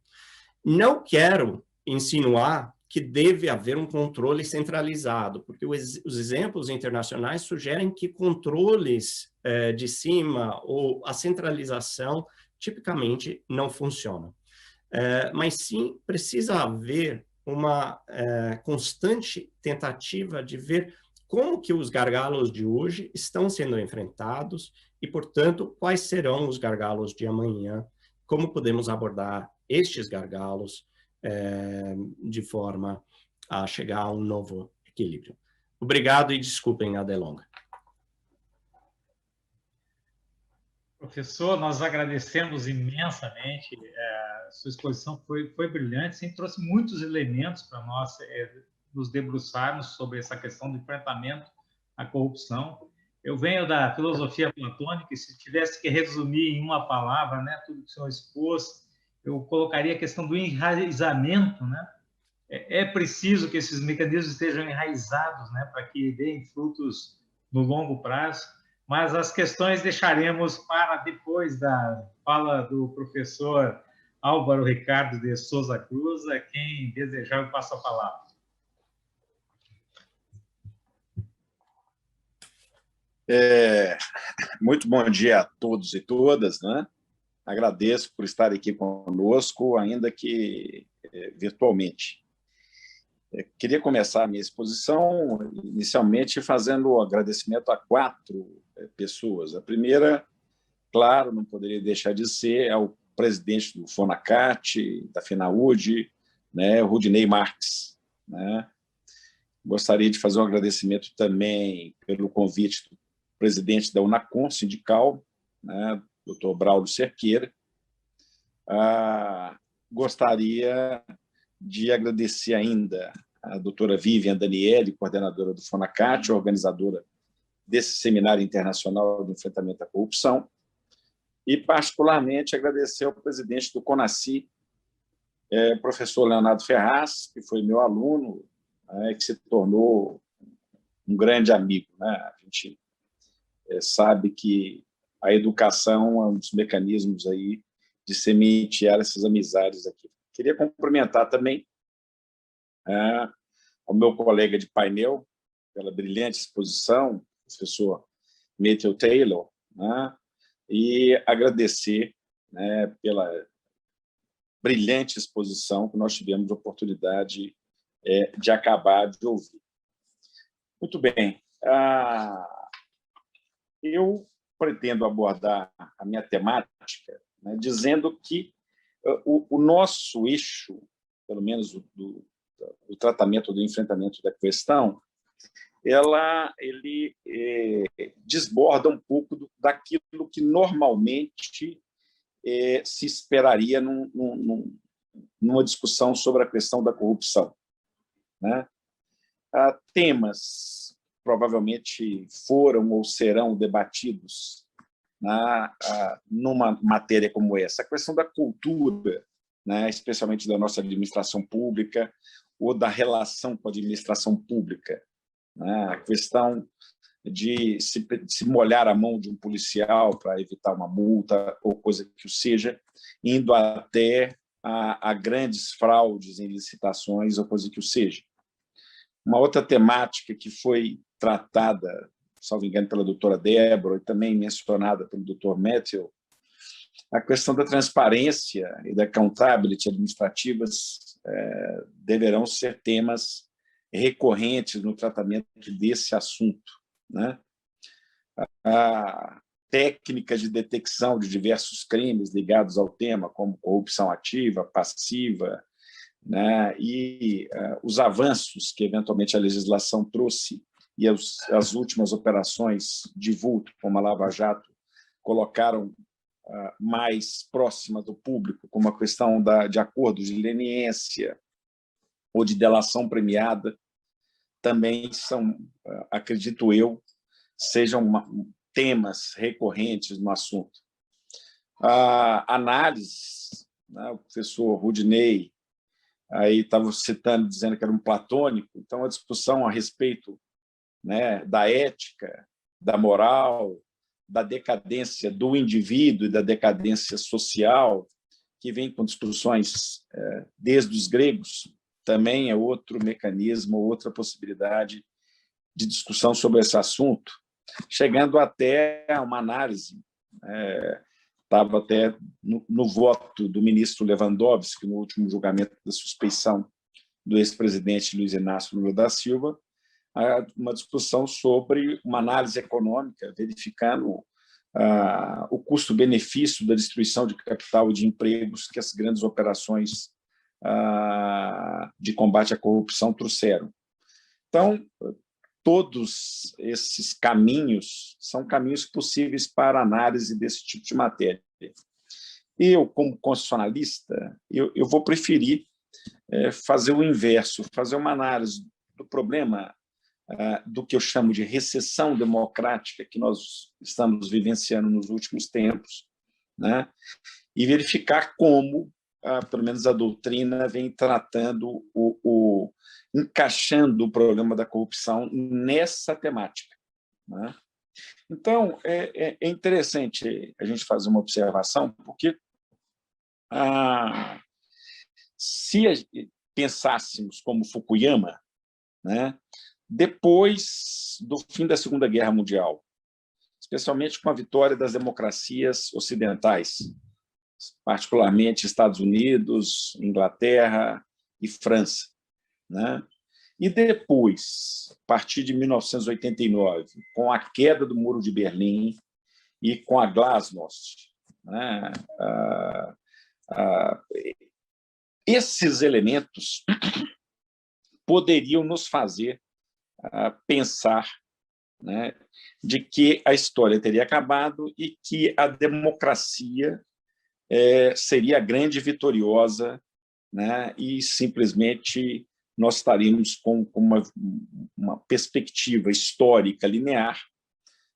Não quero insinuar que deve haver um controle centralizado, porque os exemplos internacionais sugerem que controles de cima ou a centralização tipicamente não funcionam. Mas sim, precisa haver uma constante tentativa de ver como que os gargalos de hoje estão sendo enfrentados e, portanto, quais serão os gargalos de amanhã, como podemos abordar estes gargalos de forma a chegar a um novo equilíbrio. Obrigado e desculpem a delonga. Professor, nós agradecemos imensamente. Sua exposição foi brilhante, sempre trouxe muitos elementos para nós nos debruçarmos sobre essa questão do enfrentamento à corrupção. Eu venho da filosofia platônica e se tivesse que resumir em uma palavra, né, tudo que o senhor expôs, eu colocaria a questão do enraizamento, né? É preciso que esses mecanismos estejam enraizados, né, para que deem frutos no longo prazo, mas as questões deixaremos para depois da fala do professor Álvaro Ricardo de Souza Cruz. A quem desejar, eu passo a palavra. Muito bom dia a todos e todas, né? Agradeço por estar aqui conosco, ainda que virtualmente. Queria começar a minha exposição, inicialmente, fazendo o agradecimento a 4 pessoas. A primeira, claro, não poderia deixar de ser, é o presidente do FONACAT, da FENAUD, né, Rudinei Marques, né? Gostaria de fazer um agradecimento também pelo convite do presidente da UNACOM sindical, né, Dr. Braulio Cerqueira. Gostaria de agradecer ainda a doutora Vivian Daniele, coordenadora do FONACAT, organizadora desse Seminário Internacional de Enfrentamento à Corrupção, e, particularmente, agradecer ao presidente do CONACYT, professor Leonardo Ferraz, que foi meu aluno, que se tornou um grande amigo, né? A gente sabe que a educação é um dos mecanismos aí de sementear essas amizades aqui. Queria cumprimentar também ao meu colega de painel, pela brilhante exposição, professor Matthew Taylor, né? E agradecer, né, pela brilhante exposição que nós tivemos a oportunidade de acabar de ouvir. Muito bem. Eu pretendo abordar a minha temática, né, dizendo que o nosso eixo, pelo menos do tratamento do enfrentamento da questão, ele desborda um pouco daquilo que normalmente se esperaria numa discussão sobre a questão da corrupção, né? Temas provavelmente foram ou serão debatidos numa matéria como essa. A questão da cultura, né, especialmente da nossa administração pública ou da relação com a administração pública, né? A questão de se molhar a mão de um policial para evitar uma multa ou coisa que o seja, indo até a grandes fraudes em licitações ou coisa que o seja. Uma outra temática que foi tratada, salvo engano, pela doutora Débora e também mencionada pelo doutor Matthew, a questão da transparência e da accountability administrativas deverão ser temas recorrentes no tratamento desse assunto, né? A técnicas de detecção de diversos crimes ligados ao tema, como corrupção ativa, passiva, né? E os avanços que, eventualmente, a legislação trouxe e as últimas operações de vulto, como a Lava Jato, colocaram mais próxima do público, como a questão de acordos de leniência ou de delação premiada, também são, acredito eu, sejam temas recorrentes no assunto. A análise, né, o professor Rudinei aí estava citando, dizendo que era um platônico, então a discussão a respeito, né, da ética, da moral, da decadência do indivíduo e da decadência social, que vem com discussões desde os gregos, também é outro mecanismo, outra possibilidade de discussão sobre esse assunto, chegando até a uma análise, estava até no voto do ministro Lewandowski, no último julgamento da suspeição do ex-presidente Luiz Inácio Lula da Silva, uma discussão sobre uma análise econômica, verificando o custo-benefício da destruição de capital e de empregos que as grandes operações de combate à corrupção trouxeram. Então, todos esses caminhos são caminhos possíveis para análise desse tipo de matéria. Eu, como constitucionalista, eu vou preferir fazer o inverso, fazer uma análise do problema do que eu chamo de recessão democrática que nós estamos vivenciando nos últimos tempos, né? E verificar como, pelo menos a doutrina, vem tratando, encaixando o problema da corrupção nessa temática, né? Então, é interessante a gente fazer uma observação, porque se pensássemos como Fukuyama, né, depois do fim da Segunda Guerra Mundial, especialmente com a vitória das democracias ocidentais, particularmente Estados Unidos, Inglaterra e França, né? E depois, a partir de 1989, com a queda do Muro de Berlim e com a Glasnost, né? Esses elementos poderiam nos fazer pensar, né, de que a história teria acabado e que a democracia seria grande e vitoriosa, né, e simplesmente nós estaríamos com uma perspectiva histórica linear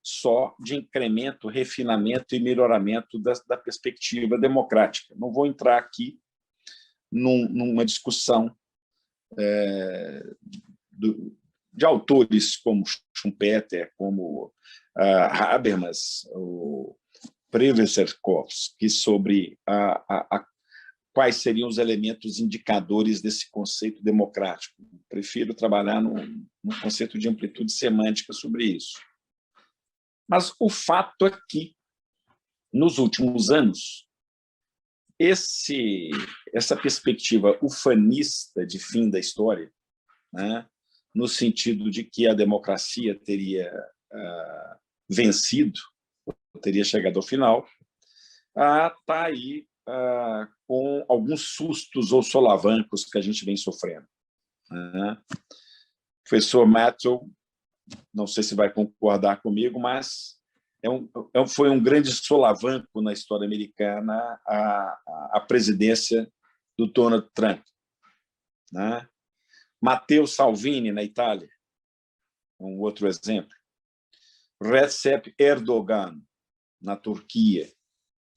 só de incremento, refinamento e melhoramento da perspectiva democrática. Não vou entrar aqui numa discussão de autores como Schumpeter, como Habermas, o Prevesserkovsky, sobre quais seriam os elementos indicadores desse conceito democrático. Prefiro trabalhar no conceito de amplitude semântica sobre isso. Mas o fato é que, nos últimos anos, essa perspectiva ufanista de fim da história, né, no sentido de que a democracia teria vencido, teria chegado ao final, está aí com alguns sustos ou solavancos que a gente vem sofrendo, né? O professor Matthew, não sei se vai concordar comigo, mas foi um grande solavanco na história americana a presidência do Donald Trump, né? Matteo Salvini, na Itália, um outro exemplo. Recep Erdogan, na Turquia,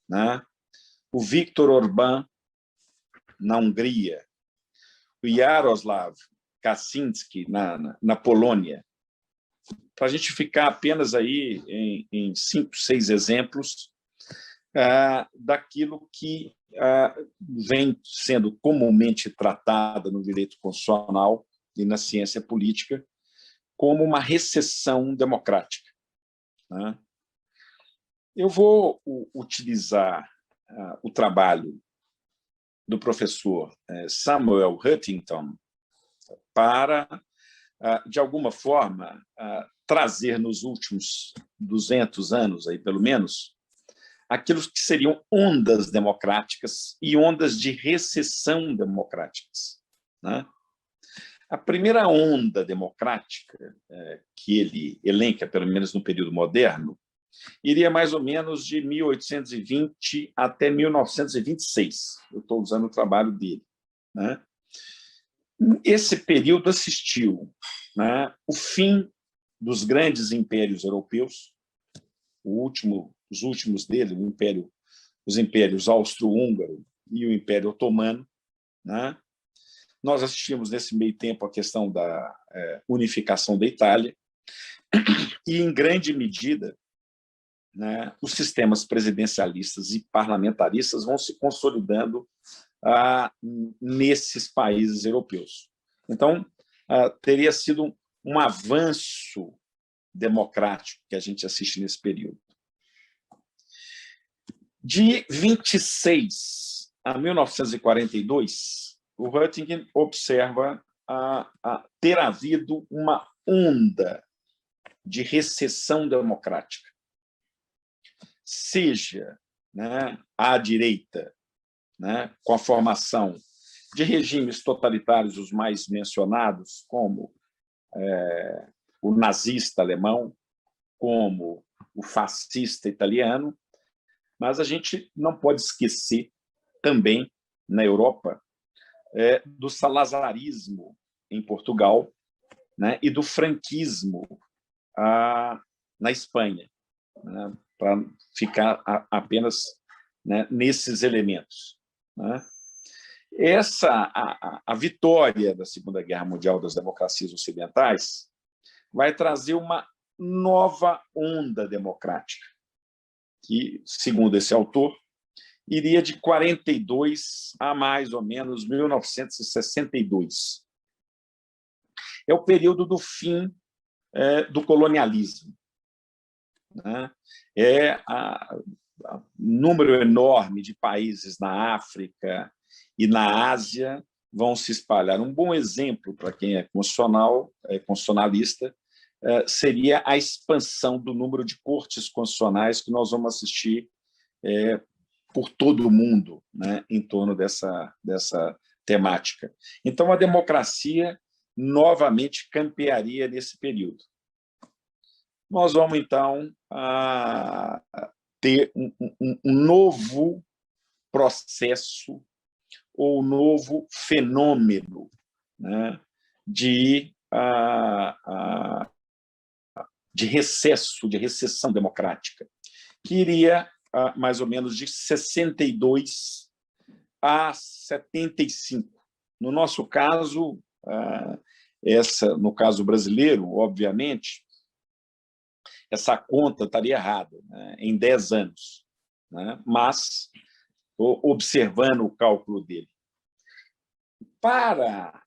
né? O Viktor Orbán, na Hungria. O Jaroslaw Kaczynski, na Polônia. Para a gente ficar apenas aí em 5, 6 exemplos daquilo que vem sendo comumente tratada no direito constitucional e na ciência política como uma recessão democrática, né? Eu vou utilizar o trabalho do professor Samuel Huntington para de alguma forma, trazer nos últimos 200 anos, aí, pelo menos, aquilo que seriam ondas democráticas e ondas de recessão democráticas, né? A primeira onda democrática que ele elenca, pelo menos no período moderno, iria mais ou menos de 1820 até 1926. Eu estou usando o trabalho dele, né? Esse período assistiu, né, o fim dos grandes impérios europeus, os últimos dele, os impérios austro-húngaro e o Império Otomano, né? Nós assistimos, nesse meio tempo, a questão da unificação da Itália e, em grande medida, né, os sistemas presidencialistas e parlamentaristas vão se consolidando nesses países europeus. Então, teria sido um avanço democrático que a gente assiste nesse período. De 26 a 1942, o Huizinga observa ter havido uma onda de recessão democrática, seja, né, à direita, né, com a formação de regimes totalitários, os mais mencionados, como o nazista alemão, como o fascista italiano, mas a gente não pode esquecer também, na Europa, do salazarismo em Portugal, né, e do franquismo na Espanha, né, para ficar apenas, né, nesses elementos, né? A vitória da Segunda Guerra Mundial das democracias ocidentais vai trazer uma nova onda democrática, que, segundo esse autor, iria de 42 a mais ou menos 1962. É o período do fim do colonialismo, né? Número enorme de países na África e na Ásia vão se espalhar. Um bom exemplo para quem é constitucionalista, seria a expansão do número de cortes constitucionais que nós vamos assistir por todo o mundo, né, em torno dessa temática. Então, a democracia novamente campearia nesse período. Nós vamos, então, ter um novo processo ou novo fenômeno, né, de recesso, de recessão democrática, que iria mais ou menos de 62 a 75. No nosso caso, no caso brasileiro, obviamente, essa conta estaria errada, né, em 10 anos, né, mas observando o cálculo dele. Para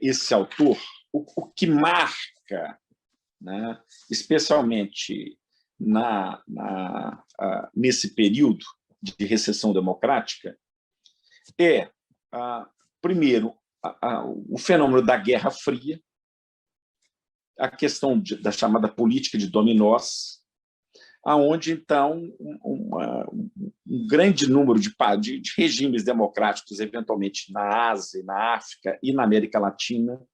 esse autor, o que marca, né, especialmente nesse período de recessão democrática, primeiro, o fenômeno da Guerra Fria, a questão da chamada política de dominós, aonde, então, um grande número de regimes democráticos, eventualmente na Ásia, na África e na América Latina,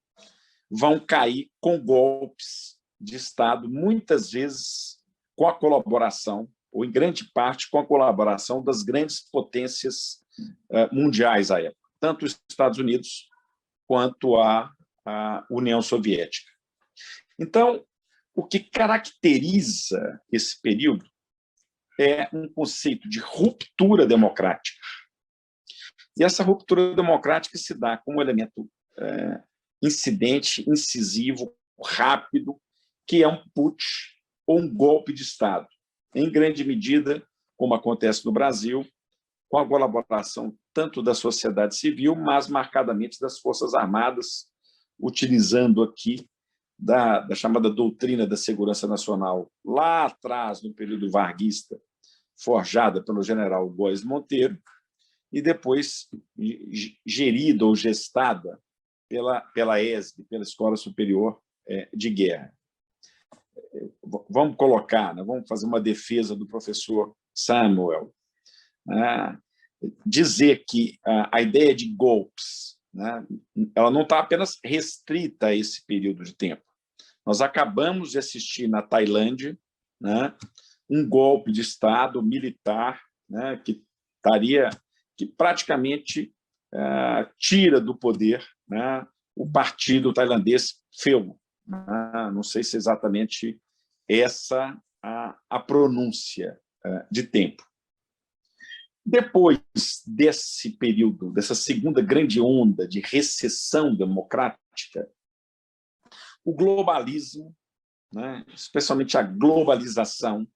vão cair com golpes de Estado, muitas vezes com a colaboração, ou em grande parte com a colaboração das grandes potências mundiais à época, tanto os Estados Unidos quanto a União Soviética. Então, o que caracteriza esse período é um conceito de ruptura democrática. E essa ruptura democrática se dá como elemento incidente, incisivo, rápido, que é um putsch ou um golpe de Estado, em grande medida, como acontece no Brasil, com a colaboração tanto da sociedade civil, mas marcadamente das Forças Armadas, utilizando aqui da chamada doutrina da segurança nacional, lá atrás, no período varguista, forjada pelo general Góes Monteiro, e depois gerida ou gestada pela ESB, pela Escola Superior de guerra. Vamos colocar, né, vamos fazer uma defesa do professor Samuel, né, dizer que a ideia de golpes, né, ela não está apenas restrita a esse período de tempo. Nós acabamos de assistir na Tailândia, né, um golpe de Estado militar, né, que praticamente tira do poder, né, o partido tailandês Pheu. Não sei se é exatamente essa a pronúncia de tempo. Depois desse período, dessa segunda grande onda de recessão democrática, o globalismo, né, especialmente a globalização,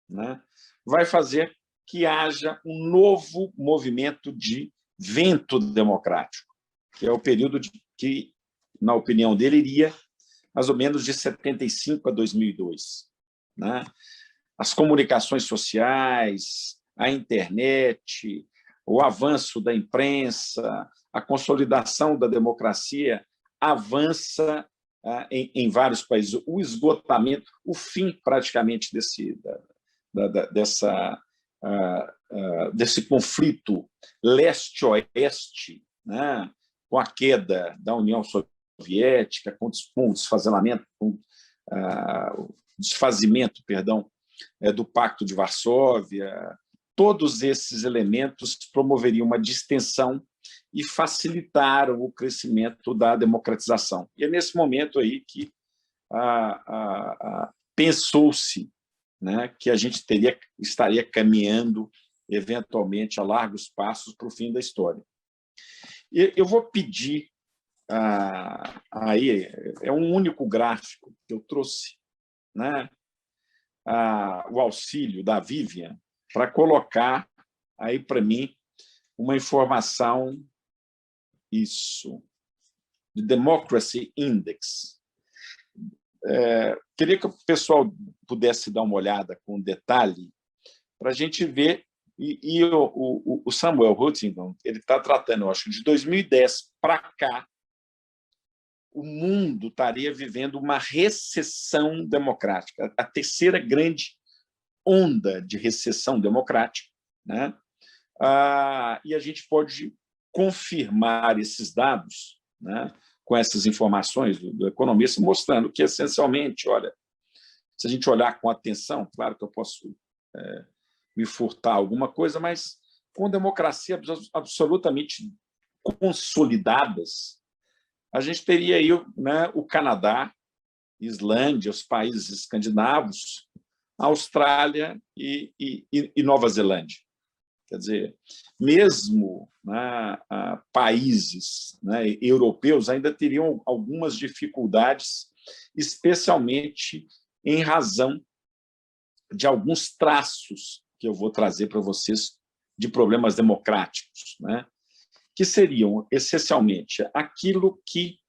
né, vai fazer que haja um novo movimento de vento democrático, que é o período que, na opinião dele, iria mais ou menos de 75 a 2002. Né? As comunicações sociais, a internet, o avanço da imprensa, a consolidação da democracia avança em vários países. O esgotamento, o fim praticamente desse conflito leste-oeste, né, com a queda da União Soviética, com o desfazimento, do Pacto de Varsóvia, todos esses elementos promoveriam uma distensão e facilitaram o crescimento da democratização. E é nesse momento aí que pensou-se, né, que a gente estaria caminhando, eventualmente, a largos passos para o fim da história. E eu vou pedir, aí é um único gráfico que eu trouxe, né, o auxílio da Vivian, para colocar aí para mim uma informação, isso, de Democracy Index. Queria que o pessoal pudesse dar uma olhada com detalhe para a gente ver, e o Samuel Huntington, ele está tratando, eu acho, de 2010 para cá, o mundo estaria vivendo uma recessão democrática, a terceira grande onda de recessão democrática, né? E a gente pode confirmar esses dados, né, com essas informações do economista, mostrando que, essencialmente, olha, se a gente olhar com atenção, claro que eu posso me furtar alguma coisa, mas com democracia absolutamente consolidadas, a gente teria aí, né, o Canadá, Islândia, os países escandinavos, Austrália e Nova Zelândia. Quer dizer, mesmo, né, países, né, europeus ainda teriam algumas dificuldades, especialmente em razão de alguns traços que eu vou trazer para vocês de problemas democráticos, né, que seriam, essencialmente, aquilo que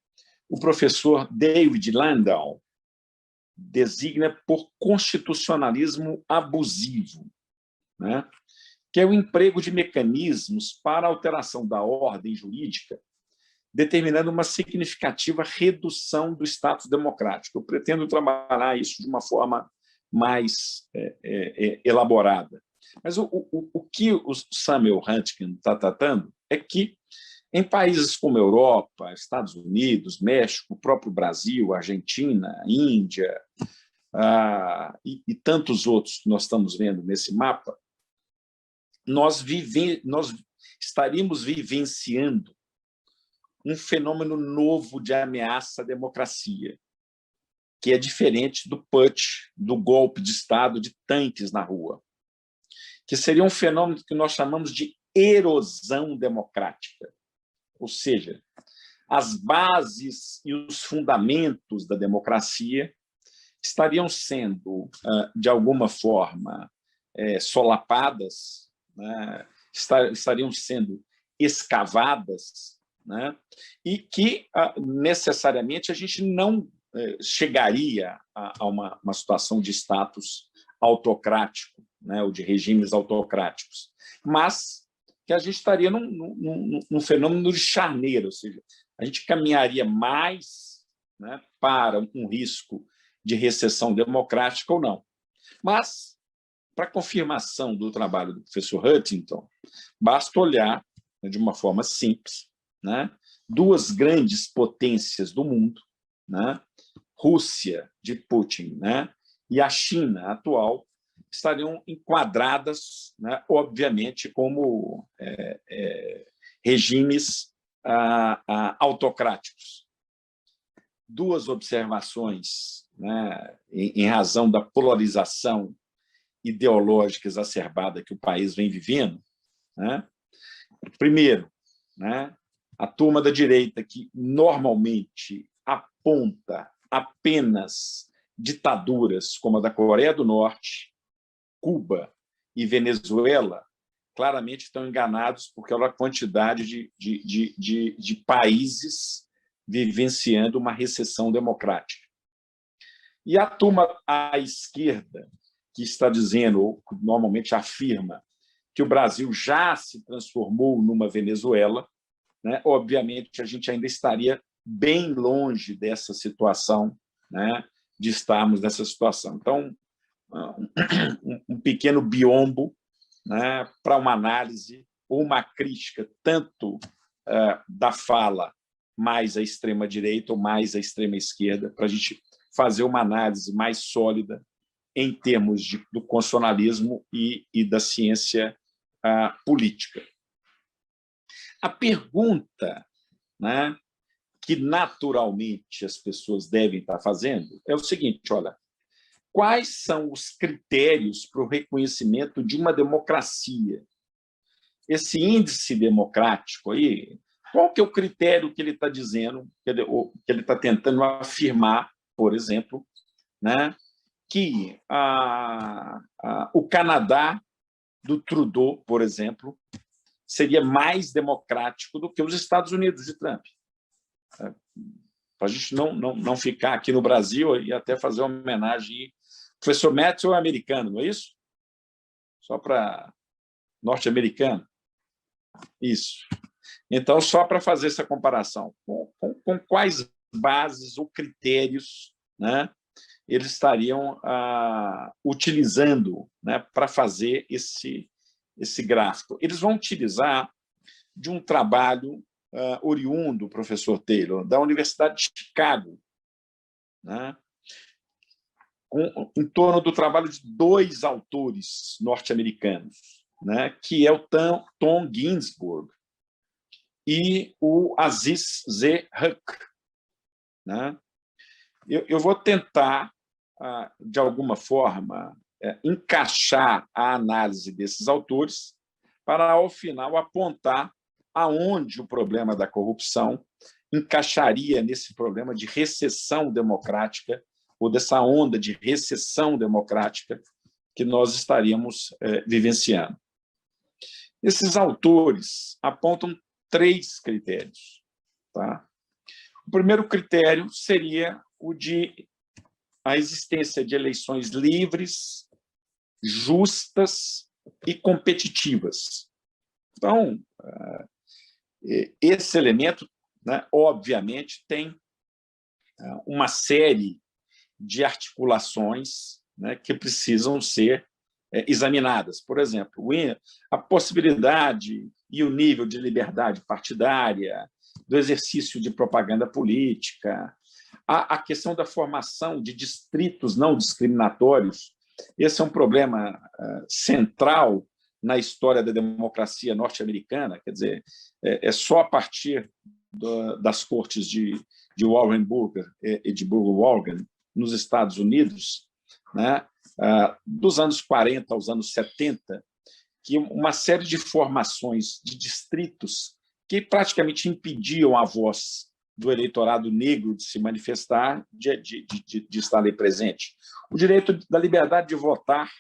o professor David Landau designa por constitucionalismo abusivo, né, que é o emprego de mecanismos para alteração da ordem jurídica, determinando uma significativa redução do status democrático. Eu pretendo trabalhar isso de uma forma mais elaborada. Mas o que o Samuel Huntington está tratando é que, em países como Europa, Estados Unidos, México, o próprio Brasil, Argentina, Índia, e tantos outros que nós estamos vendo nesse mapa, nós estaríamos vivenciando um fenômeno novo de ameaça à democracia, que é diferente do putsch, do golpe de Estado de tanques na rua, que seria um fenômeno que nós chamamos de erosão democrática, ou seja, as bases e os fundamentos da democracia estariam sendo, de alguma forma, solapadas, né, estariam sendo escavadas, né, e que, necessariamente, a gente não chegaria a uma situação de status autocrático, né, ou de regimes autocráticos, mas que a gente estaria num fenômeno de charneira, ou seja, a gente caminharia mais, né, para um risco de recessão democrática ou não. Mas, para confirmação do trabalho do professor Huntington, basta olhar, né, de uma forma simples, né, duas grandes potências do mundo, né, Rússia de Putin, né, e a China atual, estariam enquadradas, né, obviamente, como regimes autocráticos. Duas observações, né, em razão da polarização ideológica exacerbada que o país vem vivendo, né? Primeiro, né, a turma da direita, que normalmente aponta apenas ditaduras como a da Coreia do Norte, Cuba e Venezuela, claramente estão enganados porque olha a quantidade de países vivenciando uma recessão democrática. E a turma à esquerda, que está dizendo, ou normalmente afirma, que o Brasil já se transformou numa Venezuela, né? Obviamente, a gente ainda estaria bem longe dessa situação, né? De estarmos nessa situação. Então, um pequeno biombo, né? Para uma análise ou uma crítica, tanto da fala mais à extrema-direita ou mais à extrema-esquerda, para a gente fazer uma análise mais sólida em termos do constitucionalismo e da ciência política. A pergunta, né, que naturalmente as pessoas devem estar fazendo é o seguinte: olha, quais são os critérios para o reconhecimento de uma democracia? Esse índice democrático aí, qual que é o critério que ele está dizendo, que ele está tentando afirmar, por exemplo, né, que o Canadá do Trudeau, por exemplo, seria mais democrático do que os Estados Unidos de Trump. Para a gente não ficar aqui no Brasil e até fazer uma homenagem. O professor Metzel é americano, não é isso? Só para norte-americano. Isso. Então, só para fazer essa comparação, com quais bases ou critérios, né, eles estariam utilizando, né, para fazer esse gráfico? Eles vão utilizar de um trabalho oriundo, professor Taylor, da Universidade de Chicago, né, em torno do trabalho de dois autores norte-americanos, né, que é o Tom Ginsburg e o Aziz Zehak, né? Eu vou tentar, de alguma forma, encaixar a análise desses autores para, ao final, apontar aonde o problema da corrupção encaixaria nesse problema de recessão democrática ou dessa onda de recessão democrática que nós estaríamos vivenciando. Esses autores apontam 3 critérios. Tá? O primeiro critério seria o de a existência de eleições livres, justas e competitivas. Então, esse elemento, né, obviamente, tem uma série de articulações, né, que precisam ser examinadas. Por exemplo, a possibilidade e o nível de liberdade partidária, do exercício de propaganda política, a questão da formação de distritos não discriminatórios. Esse é um problema central na história da democracia norte-americana. Quer dizer, é só a partir das cortes de Warren Burger e de Burger-Wolgen, nos Estados Unidos, né, dos anos 40 aos anos 70, que uma série de formações de distritos que praticamente impediam a voz do eleitorado negro de se manifestar, de estar ali presente. O direito da liberdade de votar,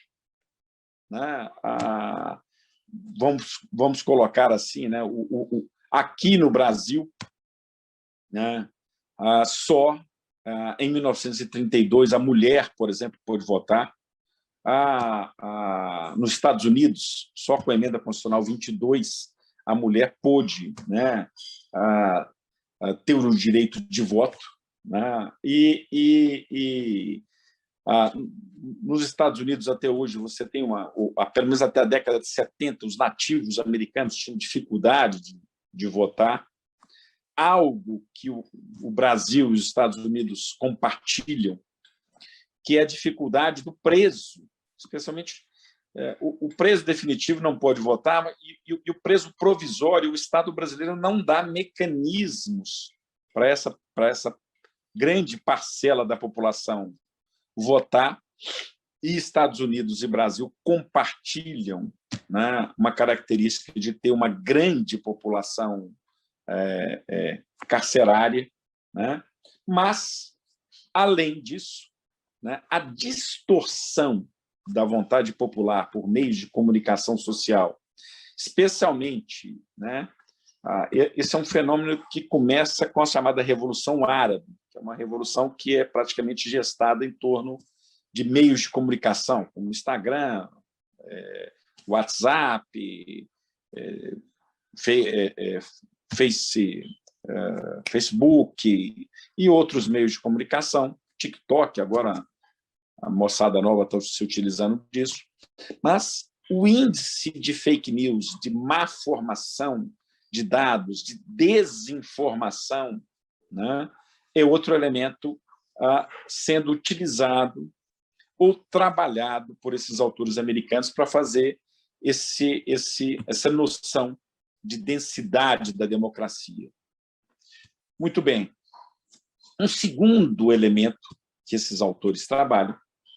né, vamos colocar assim, né, aqui no Brasil, né, só em 1932 a mulher, por exemplo, pôde votar. Nos Estados Unidos, só com a emenda constitucional 22, a mulher pôde, né, ter o direito de voto. né? Nos Estados Unidos, até hoje, você tem pelo menos até a década de 70, os nativos americanos tinham dificuldade de votar, algo que o Brasil e os Estados Unidos compartilham, que é a dificuldade do preso, especialmente o preso definitivo não pode votar, e o preso provisório, o Estado brasileiro não dá mecanismos para essa grande parcela da população votar, e Estados Unidos e Brasil compartilham, né, uma característica de ter uma grande população carcerária, né? Mas, além disso, né, a distorção da vontade popular por meios de comunicação social, especialmente, né, esse é um fenômeno que começa com a chamada Revolução Árabe, que é uma revolução que é praticamente gestada em torno de meios de comunicação, como Instagram, WhatsApp, Facebook e outros meios de comunicação, TikTok, agora a moçada nova está se utilizando disso, mas o índice de fake news, de má formação de dados, de desinformação, né, é outro elemento sendo utilizado ou trabalhado por esses autores americanos para fazer essa noção de densidade da democracia. Muito bem. Um segundo elemento que esses autores trabalham,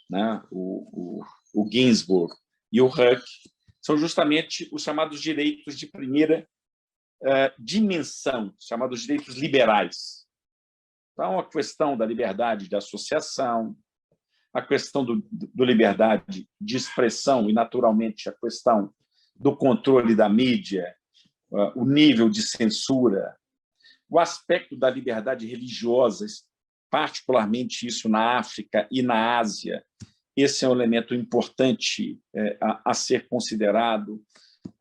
né, o Ginsburg e o Huck, são justamente os chamados direitos de primeira dimensão, chamados direitos liberais. Então, a questão da liberdade de associação, a questão da liberdade de expressão e, naturalmente, a questão do controle da mídia, o nível de censura, o aspecto da liberdade religiosa, particularmente isso na África e na Ásia. Esse é um elemento importante a ser considerado.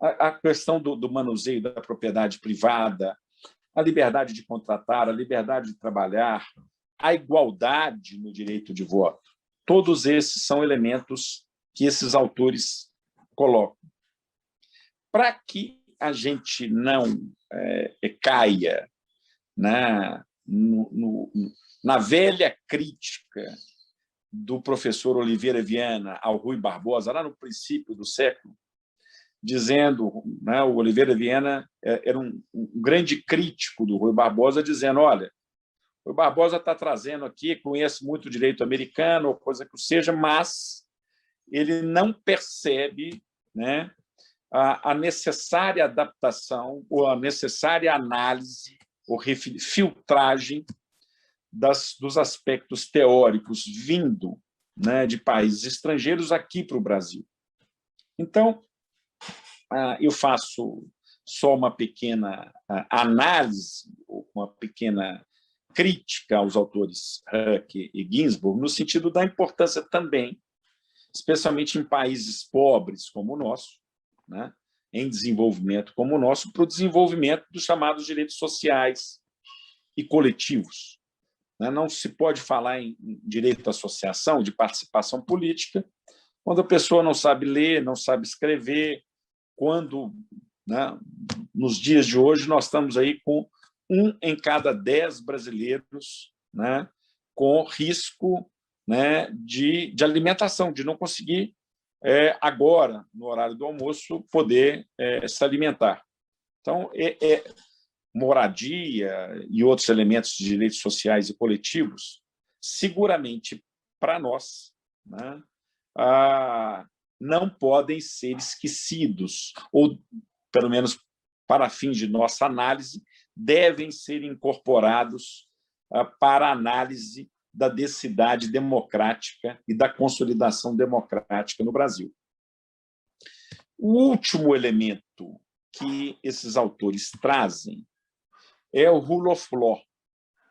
A questão do manuseio da propriedade privada, a liberdade de contratar, a liberdade de trabalhar, a igualdade no direito de voto. Todos esses são elementos que esses autores colocam. Para que a gente não caia na velha crítica do professor Oliveira Viana ao Rui Barbosa, lá no princípio do século, dizendo, né, o Oliveira Viana era um grande crítico do Rui Barbosa, dizendo, olha, o Rui Barbosa está trazendo aqui, conhece muito o direito americano, ou coisa que seja, mas ele não percebe, né, a necessária adaptação ou a necessária análise ou filtragem dos aspectos teóricos vindo, né, de países estrangeiros aqui para o Brasil. Então, eu faço só uma pequena análise, uma pequena crítica aos autores Huck e Ginsburg, no sentido da importância também, especialmente em países pobres como o nosso, né, em desenvolvimento como o nosso, para o desenvolvimento dos chamados direitos sociais e coletivos. Não se pode falar em direito à associação, de participação política, quando a pessoa não sabe ler, não sabe escrever, quando, né, nos dias de hoje, nós estamos aí com 1 em cada 10 brasileiros, né, com risco, né, de alimentação, de não conseguir, agora, no horário do almoço, poder se alimentar. Então, moradia e outros elementos de direitos sociais e coletivos, seguramente, para nós, né, não podem ser esquecidos, ou, pelo menos para fins de nossa análise, devem ser incorporados para a análise da densidade democrática e da consolidação democrática no Brasil. O último elemento que esses autores trazem é o rule of law,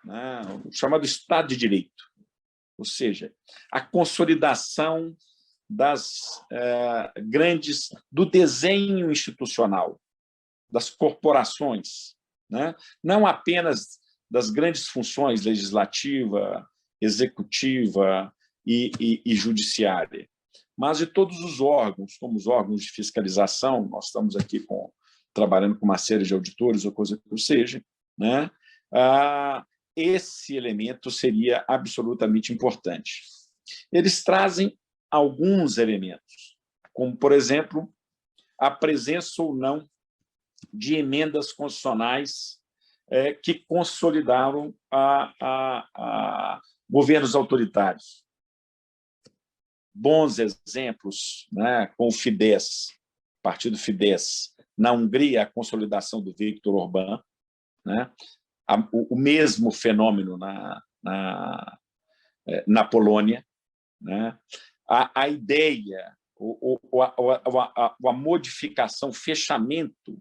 né, o chamado Estado de Direito, ou seja, a consolidação do desenho institucional, das corporações, né, não apenas das grandes funções legislativa, executiva e judiciária, mas de todos os órgãos, como os órgãos de fiscalização. Nós estamos aqui trabalhando com uma série de auditores ou coisa que seja, né? Esse elemento seria absolutamente importante. Eles trazem alguns elementos, como, por exemplo, a presença ou não de emendas constitucionais que consolidaram governos autoritários. Bons exemplos, né, com o Fidesz, partido Fidesz, na Hungria, a consolidação do Viktor Orbán, né, o mesmo fenômeno na Polônia, né, a ideia, a modificação, o fechamento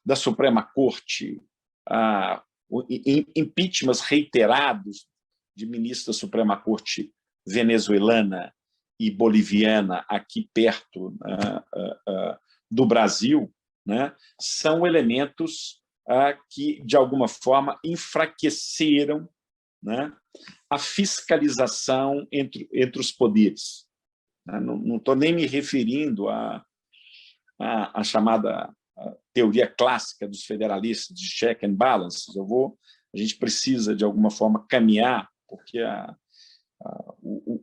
da Suprema Corte, impeachments reiterados de ministros da Suprema Corte venezuelana e boliviana aqui perto do Brasil, né, são elementos que, de alguma forma, enfraqueceram, né, a fiscalização entre os poderes. Não estou nem me referindo à chamada teoria clássica dos federalistas de check and balances. A gente precisa, de alguma forma, caminhar, porque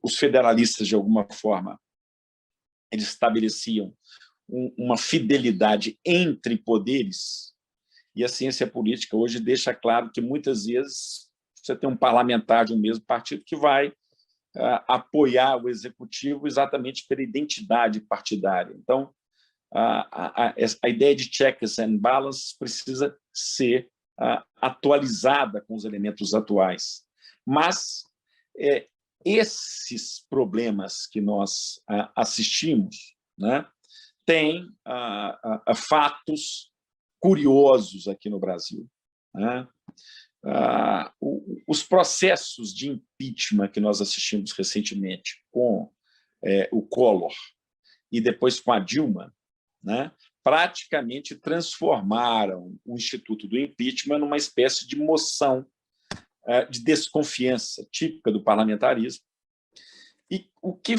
os federalistas, de alguma forma, eles estabeleciam uma fidelidade entre poderes, e a ciência política hoje deixa claro que, muitas vezes, você tem um parlamentar de um mesmo partido que vai apoiar o executivo exatamente pela identidade partidária. Então, a ideia de checks and balances precisa ser atualizada com os elementos atuais. Mas esses problemas que nós assistimos, né, têm fatos curiosos aqui no Brasil, né? Os processos de impeachment que nós assistimos recentemente com o Collor e depois com a Dilma, né, praticamente transformaram o Instituto do Impeachment numa espécie de moção de desconfiança típica do parlamentarismo, e o que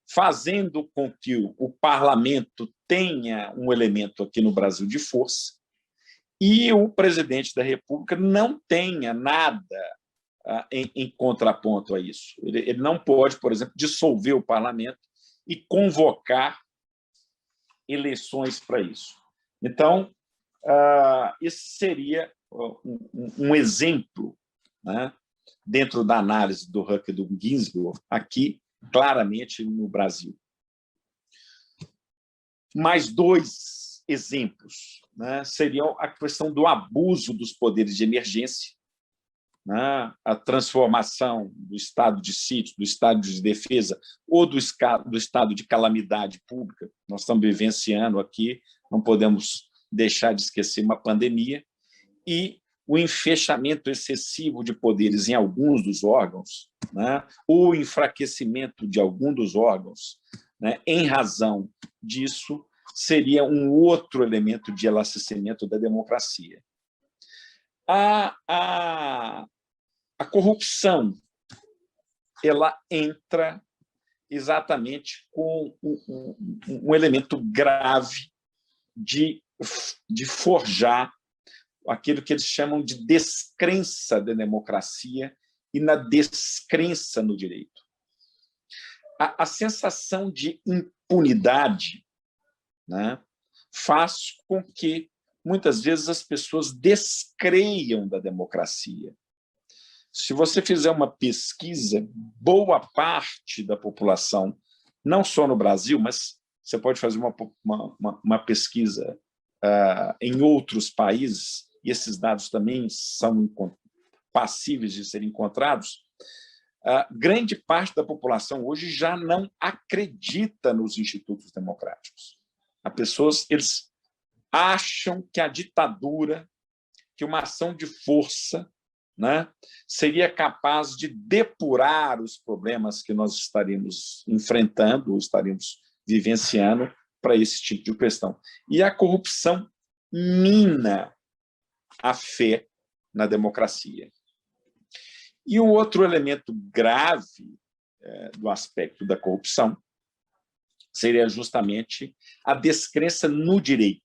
fazendo com que o parlamento tenha um elemento aqui no Brasil de força e o presidente da República não tenha nada em contraponto a isso. Ele não pode, por exemplo, dissolver o parlamento e convocar eleições para isso. Então, esse seria um exemplo, né, dentro da análise do Huck e do Ginsburg, aqui, claramente, no Brasil. Mais dois exemplos, né, seriam a questão do abuso dos poderes de emergência, né, a transformação do estado de sítio, do estado de defesa ou do estado de calamidade pública. Nós estamos vivenciando aqui, não podemos deixar de esquecer uma pandemia, e o enfechamento excessivo de poderes em alguns dos órgãos, né, o enfraquecimento de algum dos órgãos, né, em razão disso, seria um outro elemento de elastecimento da democracia. A corrupção, ela entra exatamente com um elemento grave de forjar aquilo que eles chamam de descrença da democracia e na descrença no direito. A sensação de impunidade, né, faz com que, muitas vezes, as pessoas descreiam da democracia. Se você fizer uma pesquisa, boa parte da população, não só no Brasil, mas você pode fazer uma pesquisa em outros países, e esses dados também são passíveis de serem encontrados, grande parte da população hoje já não acredita nos institutos democráticos. Eles acham que a ditadura, que uma ação de força, né, seria capaz de depurar os problemas que nós estaríamos enfrentando, ou estaríamos vivenciando para esse tipo de questão. E a corrupção mina a fé na democracia. E o outro elemento grave do aspecto da corrupção seria justamente a descrença no direito.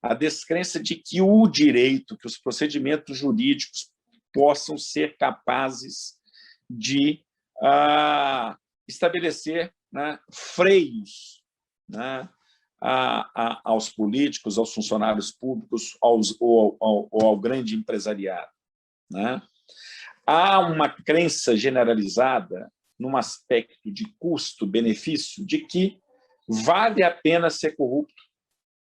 A descrença de que o direito, que os procedimentos jurídicos possam ser capazes de estabelecer, né, freios, né, aos políticos, aos funcionários públicos, ou ao grande empresariado, né? Há uma crença generalizada num aspecto de custo-benefício de que vale a pena ser corrupto,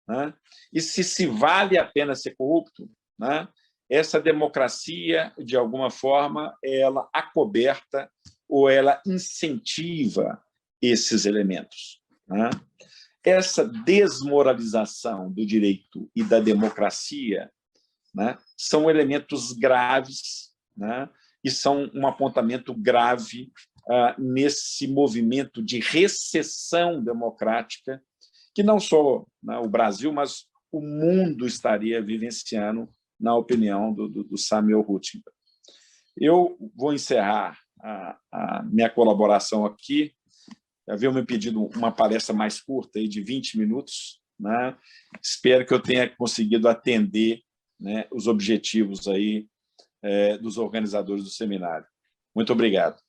né? E se vale a pena ser corrupto, né, essa democracia, de alguma forma, ela acoberta ou ela incentiva esses elementos, né? Essa desmoralização do direito e da democracia, né, são elementos graves, né, e são um apontamento grave nesse movimento de recessão democrática que não só, né, o Brasil, mas o mundo estaria vivenciando, na opinião do Samuel Huntington. Eu vou encerrar a minha colaboração aqui. Haviam me pedido uma palestra mais curta, aí, de 20 minutos. Né? Espero que eu tenha conseguido atender, né, os objetivos aí, dos organizadores do seminário. Muito obrigado.